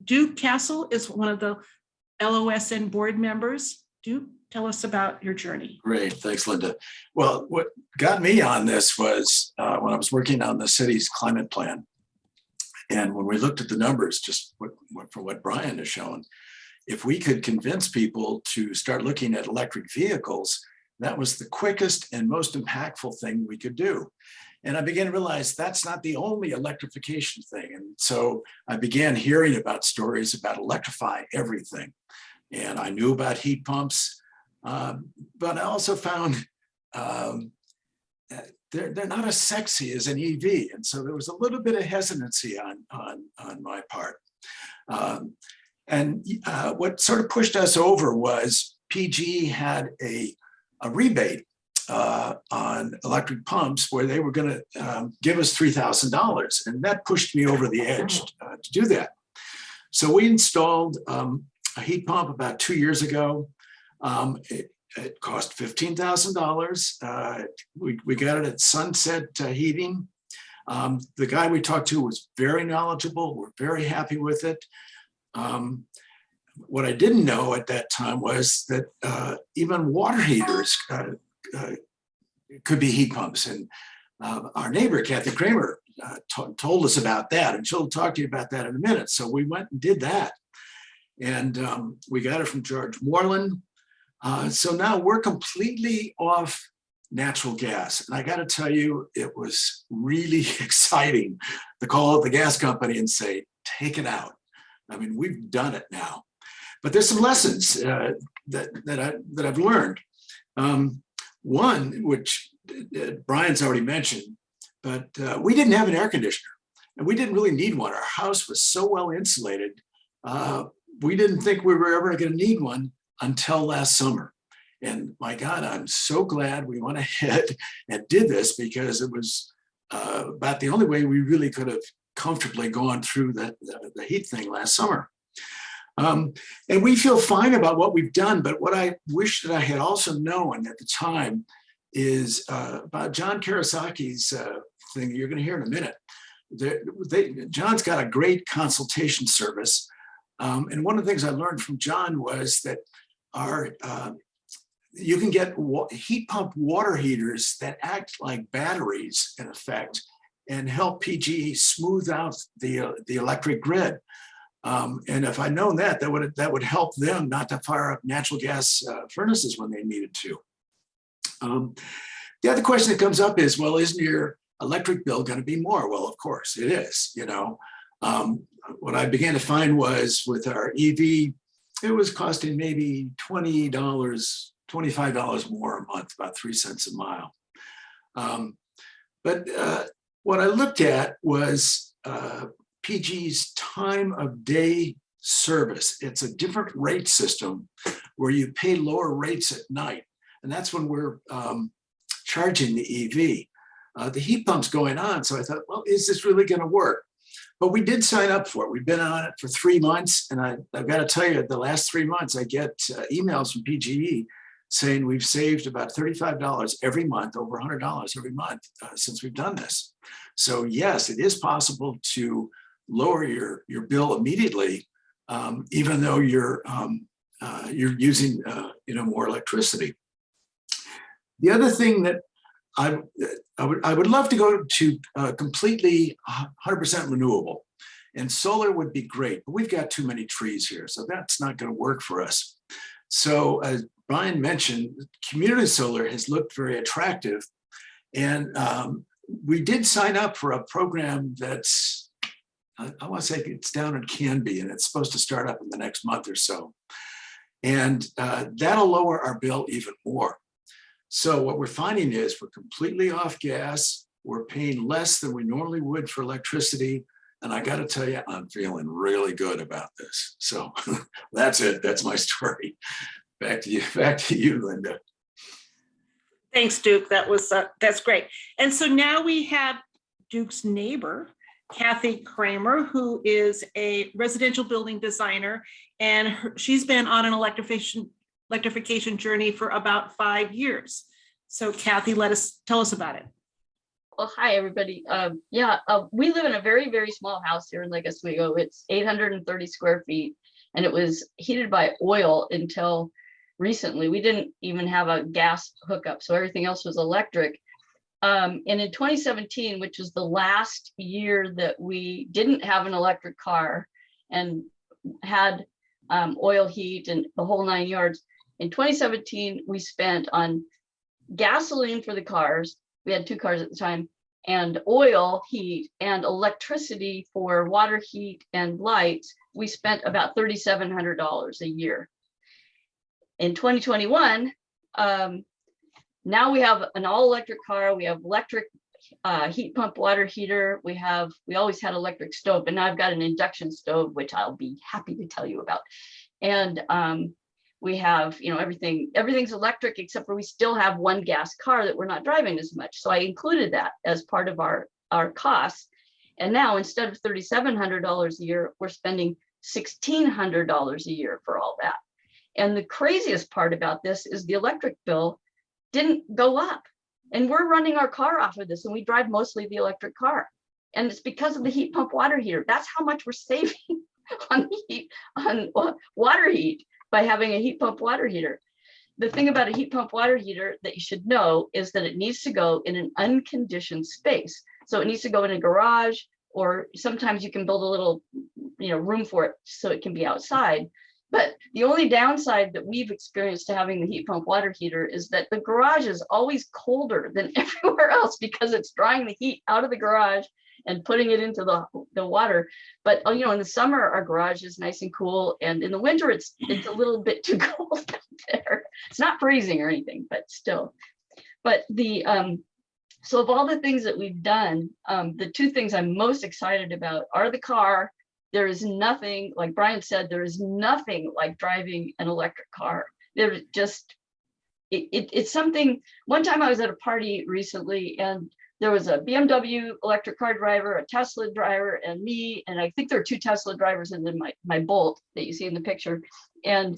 Duke Castle is one of the LOSN board members. Duke, tell us about your journey. Great, thanks, Linda. Well, what got me on this was when I was working on the city's climate plan. And when we looked at the numbers, just from what Brian has shown, if we could convince people to start looking at electric vehicles, that was the quickest and most impactful thing we could do. And I began to realize that's not the only electrification thing. And so I began hearing about stories about electrify everything. And I knew about heat pumps, but I also found they're not as sexy as an EV. And so there was a little bit of hesitancy on my part. What sort of pushed us over was PG had a rebate on electric pumps where they were going to give us $3,000. And that pushed me over the edge to do that. So we installed a heat pump about 2 years ago. It cost $15,000. We got it at Sunset Heating. The guy we talked to was very knowledgeable. We're very happy with it. What I didn't know at that time was that even water heaters could be heat pumps. And our neighbor, Cathy Cramer, told us about that. And she'll talk to you about that in a minute. So we went and did that. And we got it from George Moreland. So now we're completely off natural gas. And I got to tell you, it was really exciting to call up the gas company and say, take it out. I mean, we've done it now. But there's some lessons that I've learned. One, which Brian's already mentioned, but we didn't have an air conditioner and we didn't really need one. Our house was so well insulated. We didn't think we were ever going to need one until last summer. And my God, I'm so glad we went ahead and did this because it was about the only way we really could have comfortably gone through the heat thing last summer. And we feel fine about what we've done, but what I wish that I had also known at the time is about John Karasaki's thing you're going to hear in a minute. John's got a great consultation service. And one of the things I learned from John was that you can get heat pump water heaters that act like batteries in effect and help PG smooth out the electric grid. And if I'd known that would help them not to fire up natural gas furnaces when they needed to. The other question that comes up is, well, isn't your electric bill going to be more? Well, of course it is. You know, what I began to find was with our EV, it was costing maybe $20, $25 more a month, about 3 cents a mile. But what I looked at was PG's time of day service. It's a different rate system where you pay lower rates at night. And that's when we're charging the EV. The heat pump's going on. So I thought, well, is this really going to work? But we did sign up for it. We've been on it for 3 months. And I've got to tell you, the last 3 months, I get emails from PGE saying we've saved about $35 every month, over $100 every month since we've done this. So yes, it is possible to lower your bill immediately, even though you're using more electricity. The other thing that I would love to go to completely 100% renewable, and solar would be great, but we've got too many trees here, so that's not going to work for us. So as Brian mentioned, community solar has looked very attractive, and we did sign up for a program that's, I want to say it's down in Canby, and it's supposed to start up in the next month or so. And that'll lower our bill even more. So what we're finding is we're completely off gas. We're paying less than we normally would for electricity. And I got to tell you, I'm feeling really good about this. So that's it. That's my story. Back to you, Linda. Thanks, Duke. That's great. And so now we have Duke's neighbor, Cathy Cramer, who is a residential building designer, and she's been on an electrification journey for about 5 years. So Cathy, tell us about it. Well, hi, everybody. We live in a very, very small house here in Lake Oswego. It's 830 square feet, and it was heated by oil until recently. We didn't even have a gas hookup, so everything else was electric. And in 2017, which was the last year that we didn't have an electric car and had oil heat and the whole 9 yards, in 2017, we spent on gasoline for the cars. We had 2 cars at the time, and oil heat and electricity for water heat and lights. We spent about $3,700 a year. In 2021, now we have an all electric car. We have electric heat pump water heater. We always had electric stove, but now I've got an induction stove, which I'll be happy to tell you about. And we have, everything's electric, except for we still have 1 gas car that we're not driving as much. So I included that as part of our costs. And now instead of $3,700 a year, we're spending $1,600 a year for all that. And the craziest part about this is the electric bill didn't go up. And we're running our car off of this, and we drive mostly the electric car. And it's because of the heat pump water heater. That's how much we're saving on water heat by having a heat pump water heater. The thing about a heat pump water heater that you should know is that it needs to go in an unconditioned space. So it needs to go in a garage, or sometimes you can build a little room for it so it can be outside. But the only downside that we've experienced to having the heat pump water heater is that the garage is always colder than everywhere else because it's drying the heat out of the garage and putting it into the water. But in the summer, our garage is nice and cool. And in the winter, it's a little bit too cold out there. It's not freezing or anything, but still. But so of all the things that we've done, the 2 things I'm most excited about are the car. There is nothing, like Brian said, there is nothing like driving an electric car. There's just, it's something. One time I was at a party recently, and there was a BMW electric car driver, a Tesla driver, and me, and I think there are 2 Tesla drivers, and then my Bolt that you see in the picture. And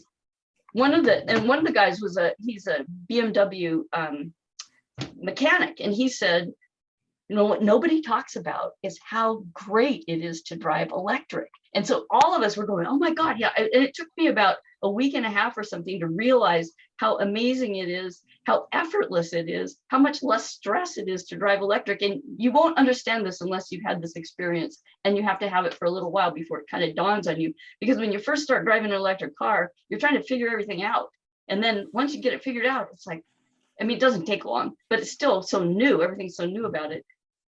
one of the guys he's a BMW mechanic, and he said, what nobody talks about is how great it is to drive electric. And so all of us were going, oh my God, yeah. And it took me about a week and a half or something to realize how amazing it is, how effortless it is, how much less stress it is to drive electric. And you won't understand this unless you've had this experience, and you have to have it for a little while before it kind of dawns on you. Because when you first start driving an electric car, you're trying to figure everything out. And then once you get it figured out, it's like, it doesn't take long, but it's still so new. Everything's so new about it.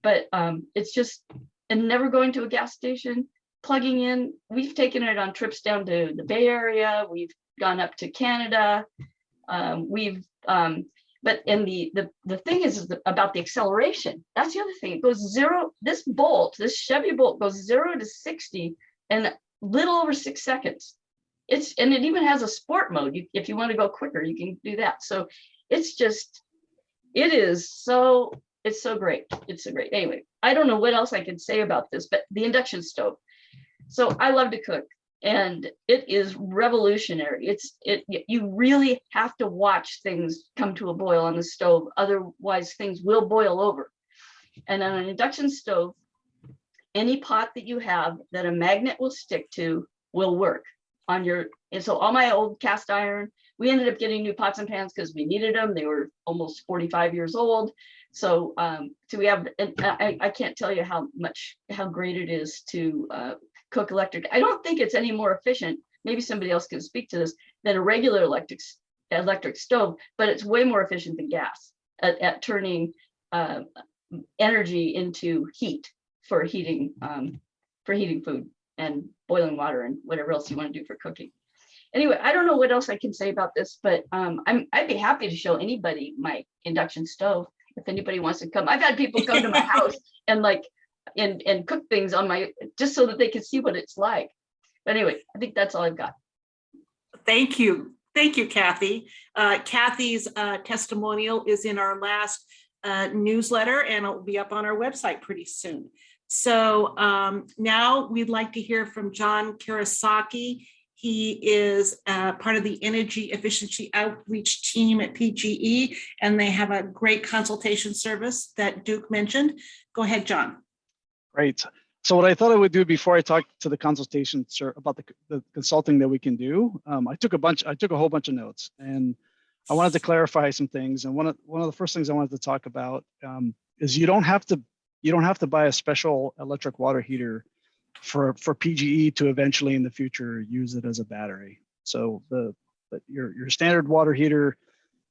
But it's just, and never going to a gas station, plugging in. We've taken it on trips down to the Bay Area. We've gone up to Canada. But the thing is about the acceleration. That's the other thing. It goes 0. This Chevy Bolt goes 0 to 60 in a little over 6 seconds. And it even has a sport mode. If you want to go quicker, you can do that. So it's so great. It's so great. Anyway, I don't know what else I can say about this, but the induction stove. So I love to cook, and it is revolutionary. You really have to watch things come to a boil on the stove. Otherwise, things will boil over. And on an induction stove, any pot that you have that a magnet will stick to will work on your. And so all my old cast iron, we ended up getting new pots and pans because we needed them. They were almost 45 years old. So we have, and I can't tell you how great it is to cook electric. I don't think it's any more efficient. Maybe somebody else can speak to this than a regular electric stove, but it's way more efficient than gas at turning energy into heat for heating food and boiling water and whatever else you want to do for cooking. Anyway, I don't know what else I can say about this, but I'd be happy to show anybody my induction stove if anybody wants to come. I've had people come to my house and and cook things on just so that they can see what it's like. But anyway, I think that's all I've got. Thank you. Thank you, Cathy. Cathy's testimonial is in our last newsletter, and it will be up on our website pretty soon. So now we'd like to hear from John Karasaki. He is part of the energy efficiency outreach team at PGE, and they have a great consultation service that Duke mentioned. Go ahead, John. Great. So what I thought I would do before I talk to the consultation about the consulting that we can do, I took a whole bunch of notes, and I wanted to clarify some things, and one of the first things I wanted to talk about is you don't have to buy a special electric water heater for PGE to eventually in the future use it as a battery. So your standard water heater,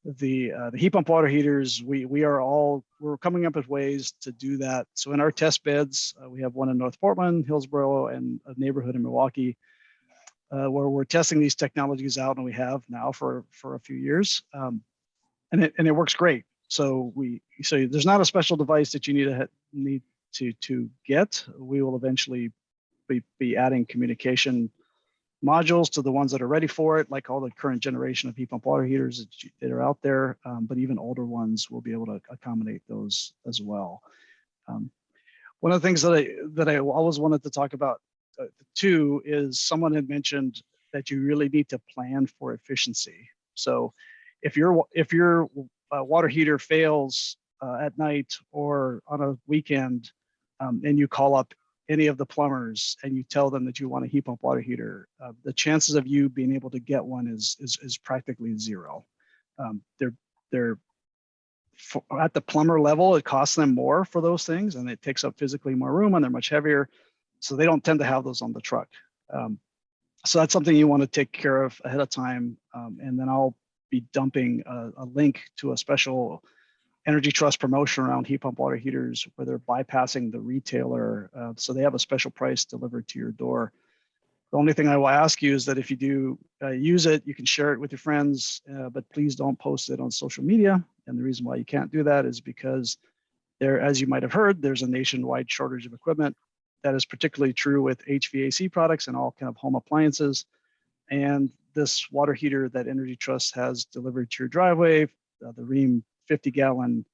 the heat pump water heaters, we're coming up with ways to do that. So in our test beds, we have one in North Portland, Hillsborough, and a neighborhood in Milwaukee, where we're testing these technologies out, and we have now for a few years, and it works great. So there's not a special device that you need to get. We will eventually be adding communication modules to the ones that are ready for it, like all the current generation of heat pump water heaters that are out there, but even older ones will be able to accommodate those as well. One of the things that I always wanted to talk about too is someone had mentioned that you really need to plan for efficiency. So if your water heater fails at night or on a weekend, and you call up any of the plumbers and you tell them that you want a heat pump water heater, the chances of you being able to get one is practically zero. They're at the plumber level, it costs them more for those things, and it takes up physically more room, and they're much heavier, so they don't tend to have those on the truck. So that's something you want to take care of ahead of time, and then I'll be dumping a link to a special Energy Trust promotion around heat pump water heaters where they're bypassing the retailer, so they have a special price delivered to your door. The only thing I will ask you is that if you do use it, you can share it with your friends, but please don't post it on social media. And the reason why you can't do that is because as you might have heard, there's a nationwide shortage of equipment. That is particularly true with HVAC products and all kind of home appliances. And this water heater that Energy Trust has delivered to your driveway, the Ream 50-gallon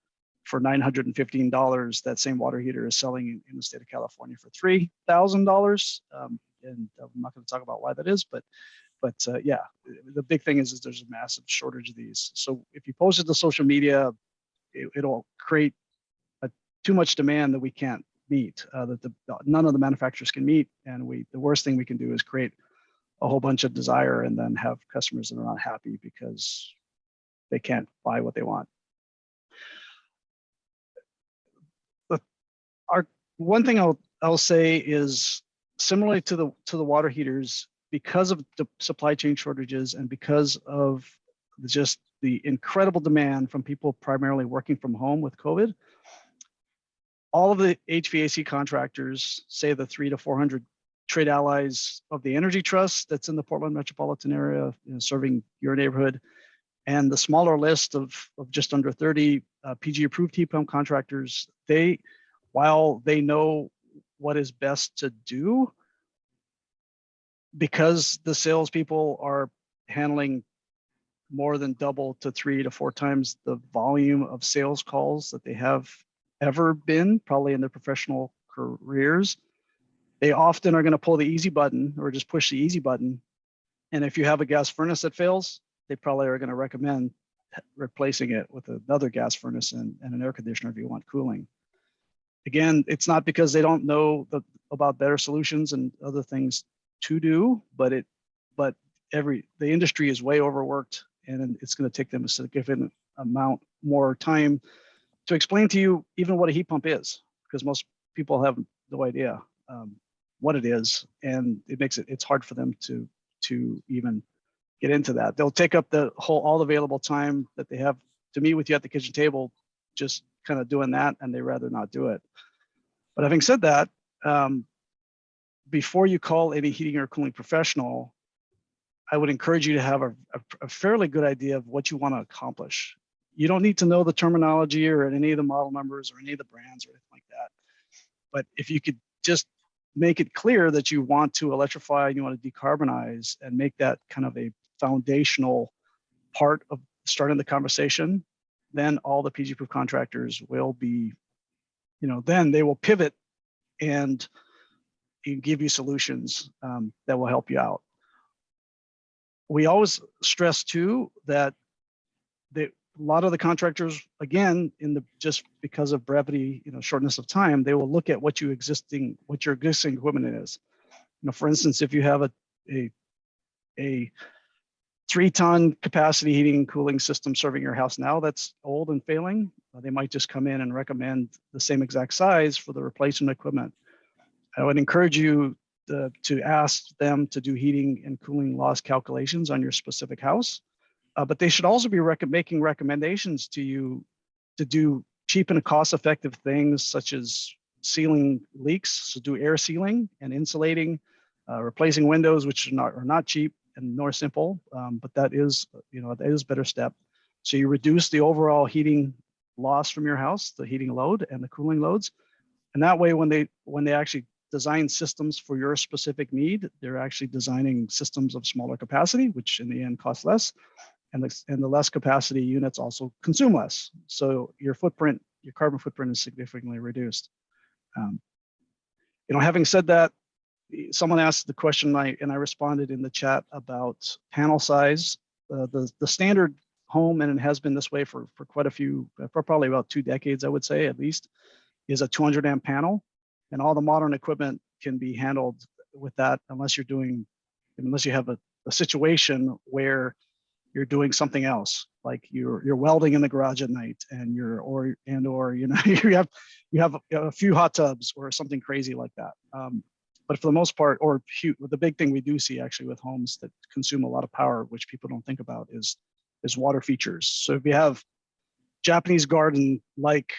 for $915, that same water heater is selling in the state of California for $3,000. And I'm not going to talk about why that is, but yeah, the big thing is there's a massive shortage of these. So if you post it to social media, it'll create too much demand that we can't meet, that none of the manufacturers can meet. And the worst thing we can do is create a whole bunch of desire and then have customers that are not happy because they can't buy what they want. One thing I'll say is similarly to the water heaters, because of the supply chain shortages and because of just the incredible demand from people primarily working from home with COVID, all of the HVAC contractors, say the 300 to 400 trade allies of the Energy Trust that's in the Portland metropolitan area, serving your neighborhood, and the smaller list of just under 30 PG approved heat pump contractors, while they know what is best to do, because the salespeople are handling more than double to 3 to 4 times the volume of sales calls that they have ever been, probably in their professional careers, they often are going to pull the easy button or just push the easy button. And if you have a gas furnace that fails, they probably are going to recommend replacing it with another gas furnace and an air conditioner if you want cooling. Again, it's not because they don't know about better solutions and other things to do, but the industry is way overworked, and it's going to take them a significant amount more time to explain to you even what a heat pump is, because most people have no idea what it is, and it's hard for them to even get into that. They'll take up all the available time that they have to meet with you at the kitchen table, just kind of doing that, and they rather not do it. But having said that, before you call any heating or cooling professional, I would encourage you to have a fairly good idea of what you want to accomplish. You don't need to know the terminology or any of the model numbers or any of the brands or anything like that. But if you could just make it clear that you want to electrify and you want to decarbonize and make that kind of a foundational part of starting the conversation, then all the PG-proof contractors will be, then they will pivot and give you solutions that will help you out. We always stress too that a lot of the contractors, again, just because of brevity, shortness of time, they will look at what your existing equipment is. For instance, if you have a 3-ton capacity heating and cooling system serving your house now that's old and failing, they might just come in and recommend the same exact size for the replacement equipment. I would encourage you to ask them to do heating and cooling loss calculations on your specific house, but they should also be making recommendations to you to do cheap and cost-effective things such as sealing leaks, so do air sealing and insulating, replacing windows, which are not cheap and nor simple, but that is, that is a better step. So you reduce the overall heating loss from your house, the heating load and the cooling loads, and that way when they actually design systems for your specific need, they're actually designing systems of smaller capacity, which in the end cost less, and the less capacity units also consume less. So your footprint, your carbon footprint is significantly reduced. Having said that, someone asked the question and I responded in the chat about panel size. The standard home, and it has been this way for quite a few, for probably about 2 decades, I would say at least, is a 200 amp panel, and all the modern equipment can be handled with that, unless you have a situation where you're doing something else, like you're welding in the garage at night, and you have a few hot tubs or something crazy like that. But for the most part, the big thing we do see actually with homes that consume a lot of power, which people don't think about, is water features. So if you have Japanese garden like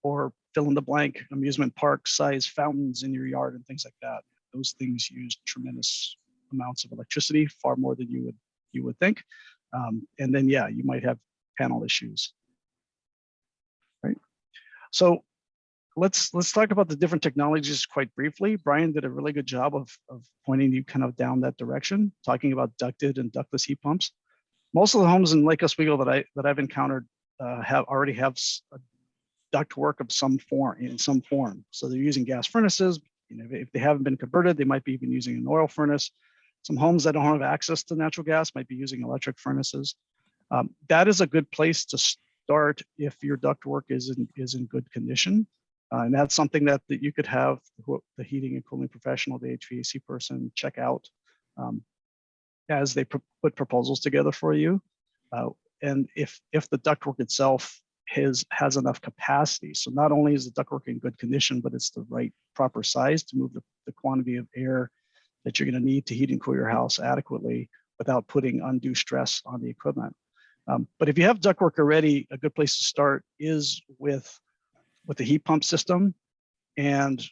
or fill in the blank amusement park size fountains in your yard and things like that, those things use tremendous amounts of electricity, far more than you would think. And then, yeah, you might have panel issues, right? So let's talk about the different technologies quite briefly. Brian did a really good job of pointing you kind of down that direction, talking about ducted and ductless heat pumps. Most of the homes in Lake Oswego that I've encountered already have a duct work of some form. So they're using gas furnaces. If they haven't been converted, they might be even using an oil furnace. Some homes that don't have access to natural gas might be using electric furnaces. That is a good place to start if your ductwork is in good condition. And that's something that you could have the heating and cooling professional, the HVAC person, check out as they put proposals together for you. And if the ductwork itself has enough capacity, so not only is the ductwork in good condition, but it's the right proper size to move the quantity of air that you're going to need to heat and cool your house adequately without putting undue stress on the equipment. But if you have ductwork already, a good place to start is with the heat pump system. And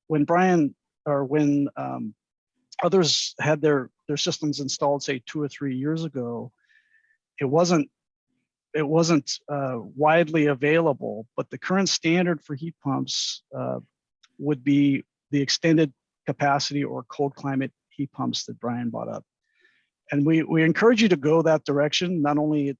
when Brian or when others had their systems installed, say 2 or 3 years ago, it wasn't widely available, but the current standard for heat pumps would be the extended capacity or cold climate heat pumps that Brian brought up. And we encourage you to go that direction. Not only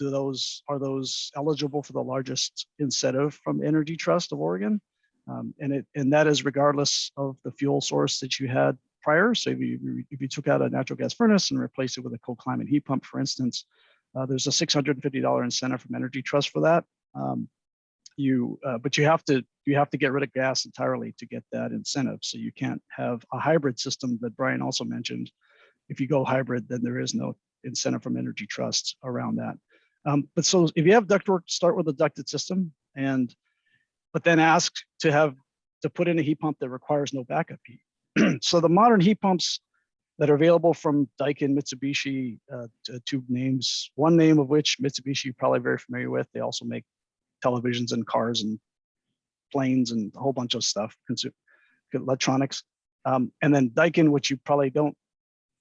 are those eligible for the largest incentive from Energy Trust of Oregon, and that is regardless of the fuel source that you had prior. So if you took out a natural gas furnace and replaced it with a cold climate heat pump, for instance, there's a $650 incentive from Energy Trust for that. But you have to get rid of gas entirely to get that incentive. So you can't have a hybrid system that Brian also mentioned. If you go hybrid, then there is no incentive from Energy Trust around that. But so if you have ductwork, start with a ducted system, but then ask to put in a heat pump that requires no backup heat. So the modern heat pumps that are available from Daikin, Mitsubishi, 2 names, one name of which Mitsubishi you're probably very familiar with. They also make televisions and cars and planes and a whole bunch of stuff, electronics. And then Daikin, which you probably don't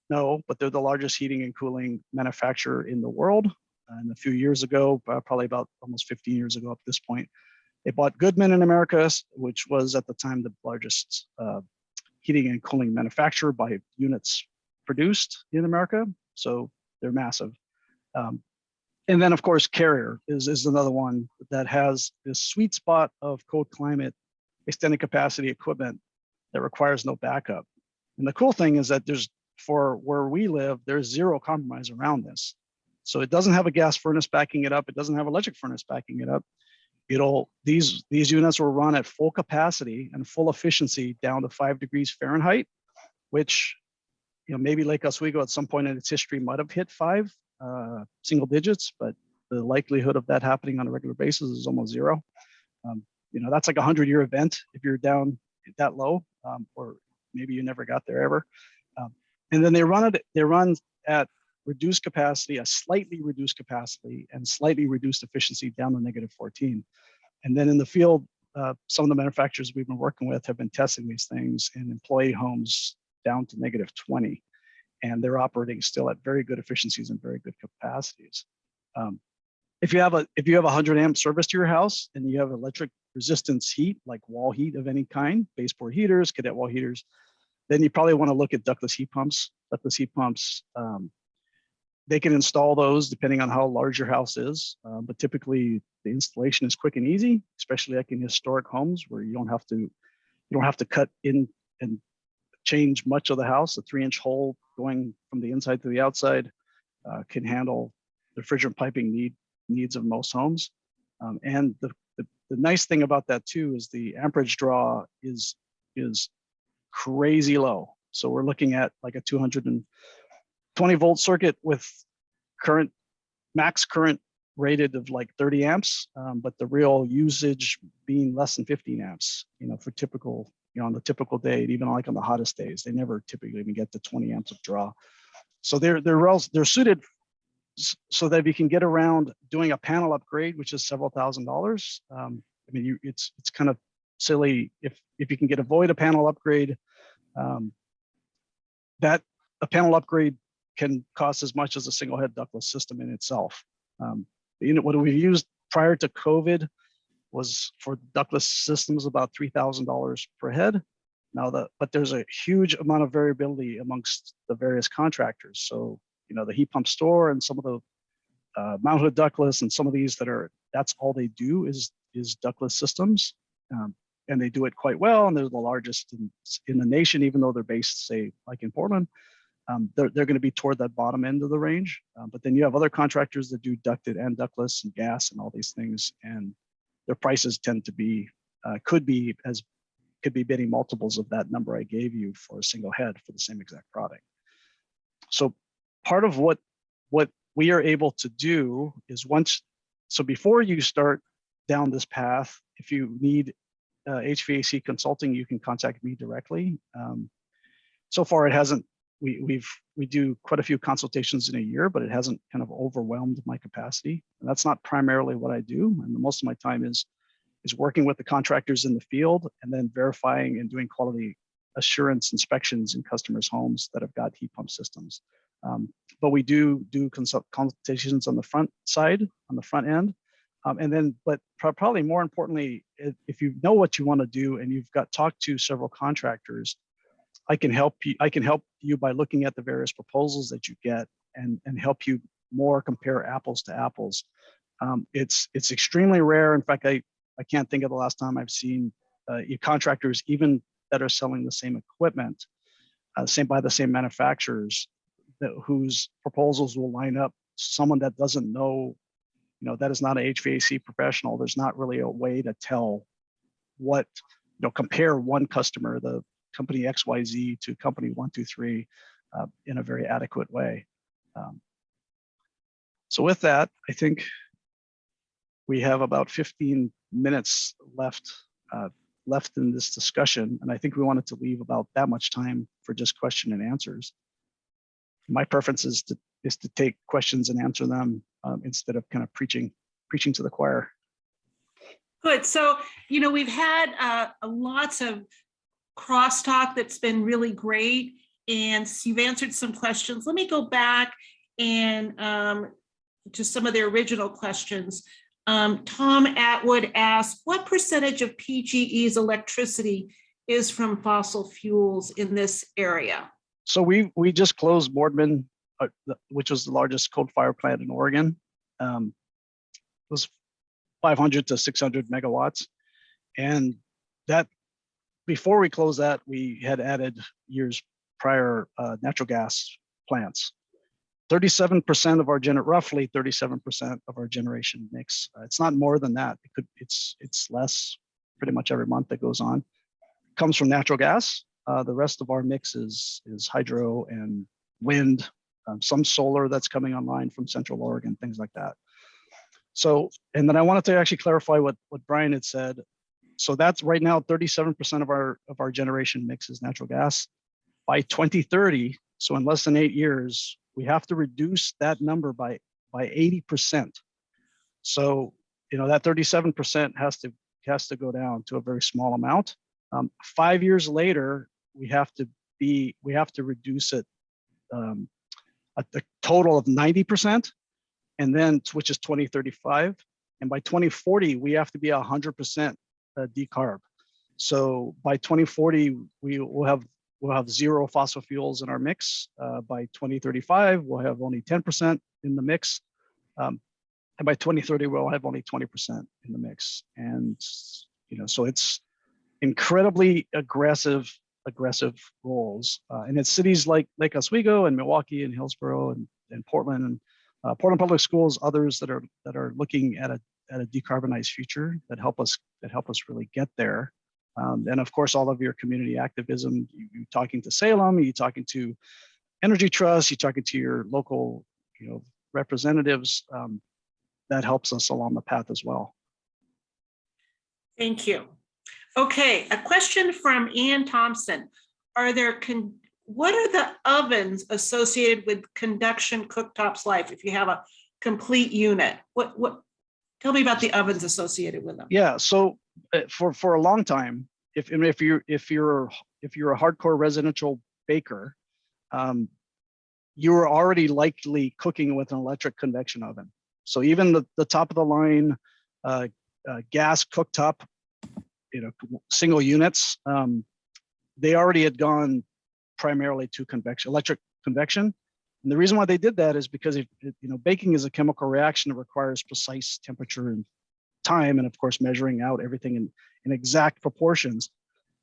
know, but they're the largest heating and cooling manufacturer in the world. And a few years ago, probably about almost 15 years ago at this point, they bought Goodman in America, which was at the time the largest heating and cooling manufacturer by units produced in America. So they're massive. And then of course, Carrier is another one that has this sweet spot of cold climate extended capacity equipment that requires no backup. And the cool thing is that for where we live, there's zero compromise around this. So it doesn't have a gas furnace backing it up. It doesn't have an electric furnace backing it up. These units will run at full capacity and full efficiency down to 5 degrees Fahrenheit, which maybe Lake Oswego at some point in its history might have hit 5 single digits, but the likelihood of that happening on a regular basis is almost 0. That's like a 100-year event if you're down that low, or maybe you never got there ever. And then they run at reduced capacity, a slightly reduced capacity, and slightly reduced efficiency down to -14. And then in the field, some of the manufacturers we've been working with have been testing these things in employee homes down to -20. And they're operating still at very good efficiencies and very good capacities. If you have a 100-amp service to your house and you have electric resistance heat, like wall heat of any kind, baseboard heaters, cadet wall heaters, then you probably want to look at ductless heat pumps. Ductless heat pumps, they can install those depending on how large your house is, but typically the installation is quick and easy, especially like in historic homes where you don't have to cut in and change much of the house. A 3-inch hole going from the inside to the outside can handle the refrigerant piping needs of most homes. And the nice thing about that too is the amperage draw is crazy low. So we're looking at like a 220-volt circuit with max current rated of like 30 amps, but the real usage being less than 15 amps. For typical, on the typical day, even like on the hottest days, they never typically even get to 20 amps of draw. So they're suited so that you can get around doing a panel upgrade, which is several $1,000s. It's kind of silly if you can avoid a panel upgrade. That a panel upgrade can cost as much as a single head ductless system in itself. What we used prior to COVID was for ductless systems about $3,000 per head. But there's a huge amount of variability amongst the various contractors. So the heat pump store and some of the Mount Hood ductless and some of these that's all they do is ductless systems. And they do it quite well. And they're the largest in the nation, even though they're based, say, like in Portland. They're going to be toward that bottom end of the range. But then you have other contractors that do ducted and ductless and gas and all these things. And their prices tend to be, could be many multiples of that number I gave you for a single head for the same exact product. So part of what we are able to do is before you start down this path, if you need HVAC consulting, you can contact me directly. So far it hasn't, we do quite a few consultations in a year, but it hasn't kind of overwhelmed my capacity. And that's not primarily what I do. And most of my time is working with the contractors in the field and then verifying and doing quality assurance inspections in customers' homes that have got heat pump systems. But we do consultations on the front side, on the front end. But probably more importantly, if you know what you want to do and you've talked to several contractors, I can help you by looking at the various proposals that you get and help you more compare apples to apples. It's extremely rare. In fact, I can't think of the last time I've seen contractors even that are selling the same equipment, by the same manufacturers, whose proposals will line up. Someone that doesn't know, that is not an HVAC professional. There's not really a way to tell compare one customer, the company XYZ, to company 123 in a very adequate way. So with that, I think we have about 15 minutes left in this discussion, and I think we wanted to leave about that much time for just question and answers. My preference is to take questions and answer them instead of kind of preaching to the choir. Good. So, we've had lots of crosstalk that's been really great, and you've answered some questions. Let me go back and to some of the original questions. Tom Atwood asked, what percentage of PGE's electricity is from fossil fuels in this area? So we just closed Boardman, which was the largest coal-fired plant in Oregon. It was 500 to 600 megawatts. And that, before we closed that, we had added years prior natural gas plants. 37% of our roughly 37% of our generation mix. It's not more than that. It's less pretty much every month that goes on. Comes from natural gas. The rest of our mix is hydro and wind, some solar that's coming online from Central Oregon, things like that. So, and then I wanted to actually clarify what Brian had said. So that's right now 37% of our generation mix is natural gas. By 2030, so in less than 8 years, we have to reduce that number by 80%. So, you know, that 37% has to go down to a very small amount. 5 years later, we have to reduce it at the total of 90%, and then which is 2035. And by 2040, we have to be 100% decarb. So by 2040, we'll have zero fossil fuels in our mix. By 2035, we'll have only 10% in the mix. And by 2030, we'll have only 20% in the mix. And, you know, so it's incredibly aggressive goals. And it's cities like Lake Oswego and Milwaukee and Hillsborough and Portland and Portland Public Schools, others that are looking at a decarbonized future that help us really get there. And of course, all of your community activism, you talking to Salem, you talking to Energy Trust, you talking to your local, you know, representatives, that helps us along the path as well. Thank you. Okay, a question from Ian Thompson. What are the ovens associated with conduction cooktops life if you have a complete unit? Tell me about the ovens associated with them. Yeah, so for a long time, if you're a hardcore residential baker, you were already likely cooking with an electric convection oven. So even the top of the line gas cooktop, you know, single units, they already had gone primarily to electric convection. And the reason why they did that is because you know, baking is a chemical reaction that requires precise temperature and time, and of course measuring out everything in exact proportions.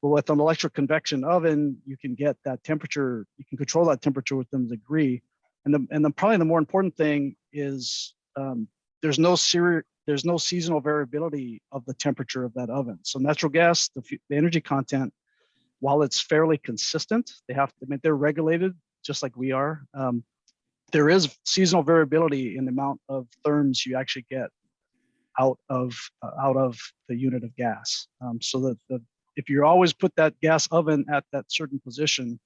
But with an electric convection oven, you can get that temperature, you can control that temperature within a degree. And then probably the more important thing is there's no seasonal variability of the temperature of that oven. So natural gas, the energy content, while it's fairly consistent, they're regulated just like we are. There is seasonal variability in the amount of therms you actually get out of the unit of gas. So that if you always put that gas oven at that certain position,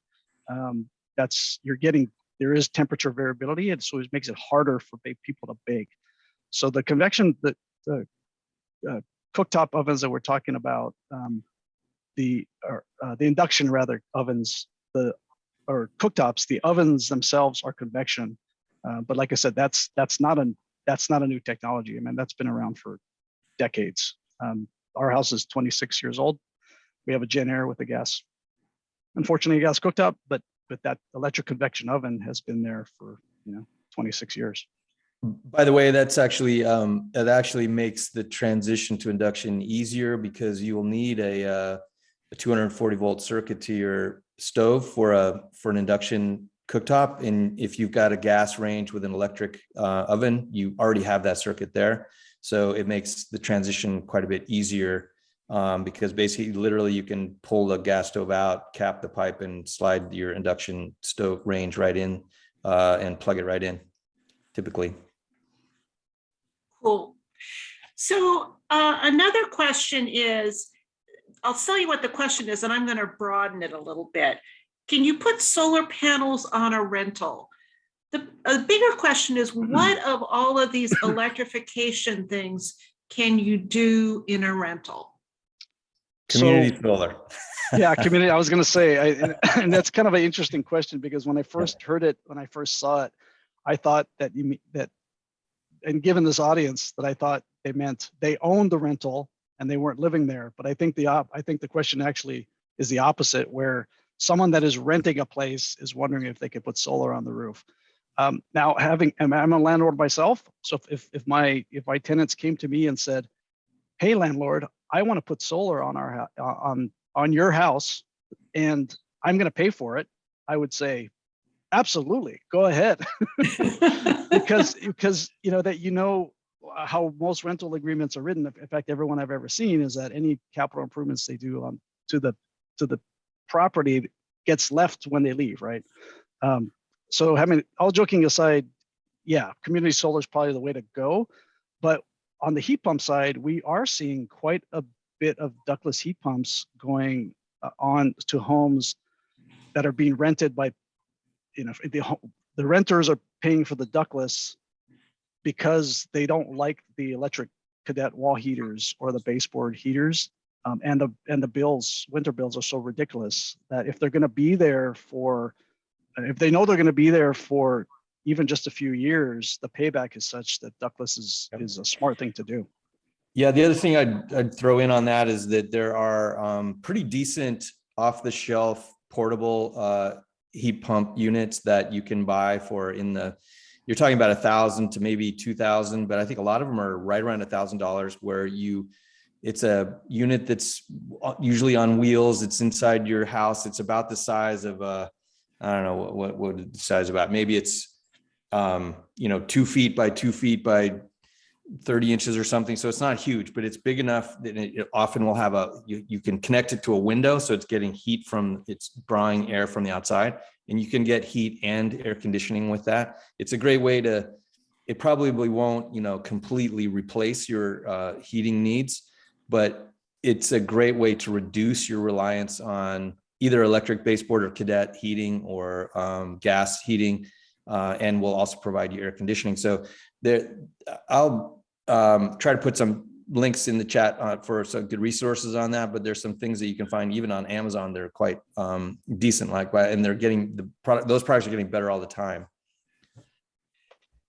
there is temperature variability, and so it makes it harder for people to bake. So the convection, the cooktop ovens that we're talking about, the induction rather ovens, or cooktops, the ovens themselves are convection. But like I said, that's not a new technology. I mean, that's been around for decades. Our house is 26 years old. We have a Gen Air with a gas, unfortunately, a gas cooktop, but that electric convection oven has been there for 26 years. By the way, that's actually that actually makes the transition to induction easier, because you will need a 240 volt circuit to your stove for an induction cooktop. And if you've got a gas range with an electric oven, you already have that circuit there. So it makes the transition quite a bit easier, because basically, literally, you can pull the gas stove out, cap the pipe, and slide your induction stove range right in and plug it right in, typically. Cool. So another question is, I'll tell you what the question is, and I'm going to broaden it a little bit. Can you put solar panels on a rental? A bigger question is, what of all of these electrification things can you do in a rental? Community solar. Yeah, community. I was going to say, and that's kind of an interesting question, because when I first heard it, when I first saw it, I thought that and given this audience, that I thought they meant they owned the rental and they weren't living there. But I think the question actually is the opposite, where someone that is renting a place is wondering if they could put solar on the roof. Now, I'm a landlord myself, so if my tenants came to me and said, "Hey, landlord, I want to put solar on your house, and I'm going to pay for it," I would say, absolutely, go ahead. because how most rental agreements are written. In fact, everyone I've ever seen is that any capital improvements they do to the property gets left when they leave, right? So having all joking aside, yeah, community solar is probably the way to go. But on the heat pump side, we are seeing quite a bit of ductless heat pumps going on to homes that are being rented by, the renters are paying for the ductless because they don't like the electric cadet wall heaters or the baseboard heaters. And the bills, winter bills, are so ridiculous that if they're going to be there for, if they know they're going to be there for even just a few years, the payback is such that ductless is a smart thing to do. Yeah, the other thing I'd throw in on that is that there are pretty decent off-the-shelf portable heat pump units that you can buy for you're talking about 1,000 to maybe 2,000, but I think a lot of them are right around $1,000, where it's a unit that's usually on wheels. It's inside your house. It's about the size of I don't know what the size about. Maybe it's 2 feet by 2 feet by 30 inches or something. So it's not huge, but it's big enough that it often will have you can connect it to a window. So it's getting heat it's drawing air from the outside, and you can get heat and air conditioning with that. It's a great way it probably won't, completely replace your heating needs, but it's a great way to reduce your reliance on either electric baseboard or cadet heating or gas heating, and will also provide you air conditioning. So I'll try to put some links in the chat for some good resources on that, but there's some things that you can find even on Amazon. They're quite decent, and they're getting those products are getting better all the time.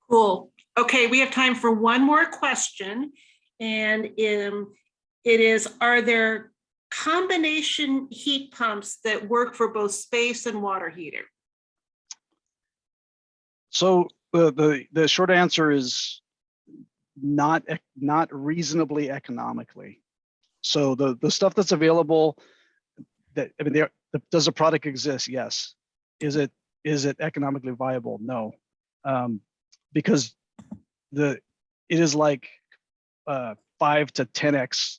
Cool. Okay, we have time for one more question. And it is, are there combination heat pumps that work for both space and water heater? So the short answer is not reasonably economically. So the stuff that's available, does a product exist? Yes. Is it economically viable? No. Because it is like 5 to 10x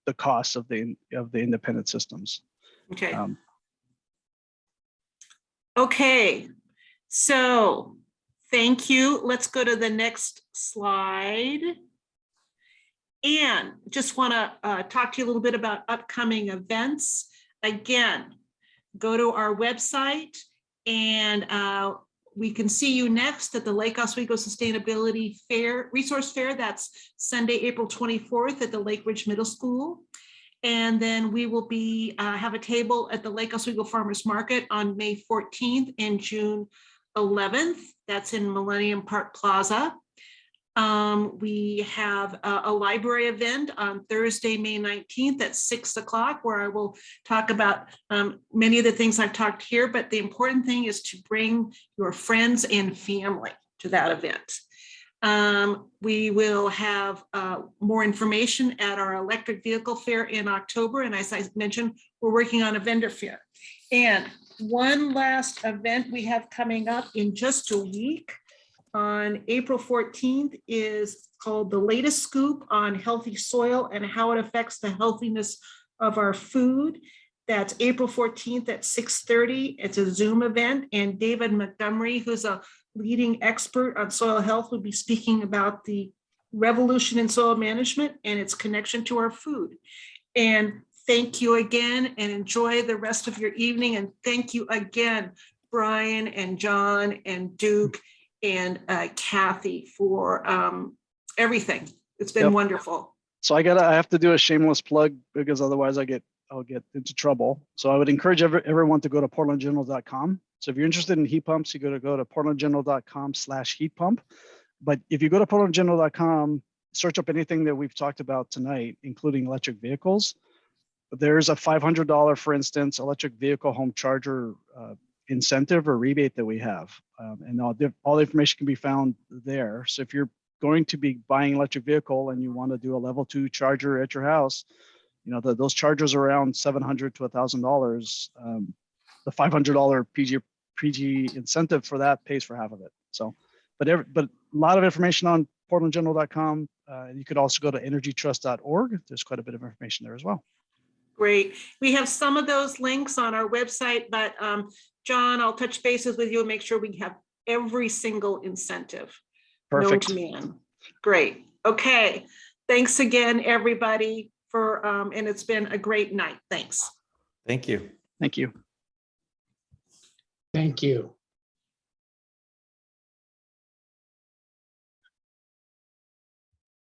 the cost of the independent systems. Okay. Okay. So thank you. Let's go to the next slide. And just want to talk to you a little bit about upcoming events. Again, go to our website and we can see you next at the Lake Oswego Sustainability Resource Fair. That's Sunday, April 24th at the Lake Ridge Middle School. And then we will have a table at the Lake Oswego Farmers Market on May 14th and June 11th. That's in Millennium Park Plaza. We have a library event on Thursday, May 19th at 6 o'clock, where I will talk about many of the things I've talked here, but the important thing is to bring your friends and family to that event. We will have more information at our electric vehicle fair in October. And as I mentioned, we're working on a vendor fair. And one last event we have coming up in just a week on April 14th is called The Latest Scoop on Healthy Soil and How It Affects the Healthiness of Our Food. That's April 14th at 6:30. It's a Zoom event, and David Montgomery, who's a leading expert on soil health, will be speaking about the revolution in soil management and its connection to our food. And thank you again, and enjoy the rest of your evening. And thank you again, Brian and John and Duke and Cathy for everything. It's been wonderful. So I have to do a shameless plug, because otherwise I'll get into trouble. So I would encourage everyone to go to portlandgeneral.com. So if you're interested in heat pumps, you go to portlandgeneral.com/heat pump. But if you go to portlandgeneral.com, search up anything that we've talked about tonight, including electric vehicles. There's a $500, for instance, electric vehicle home charger incentive or rebate that we have. And all the information can be found there. So if you're going to be buying an electric vehicle and you want to do a level 2 charger at your house, those chargers are around $700 to $1,000. The $500 PG incentive for that pays for half of it. So, but a lot of information on portlandgeneral.com. You could also go to energytrust.org. There's quite a bit of information there as well. Great. We have some of those links on our website, but John, I'll touch bases with you and make sure we have every single incentive known Perfect. to man. Great. Okay. Thanks again, everybody, for and it's been a great night. Thanks. Thank you. Thank you. Thank you.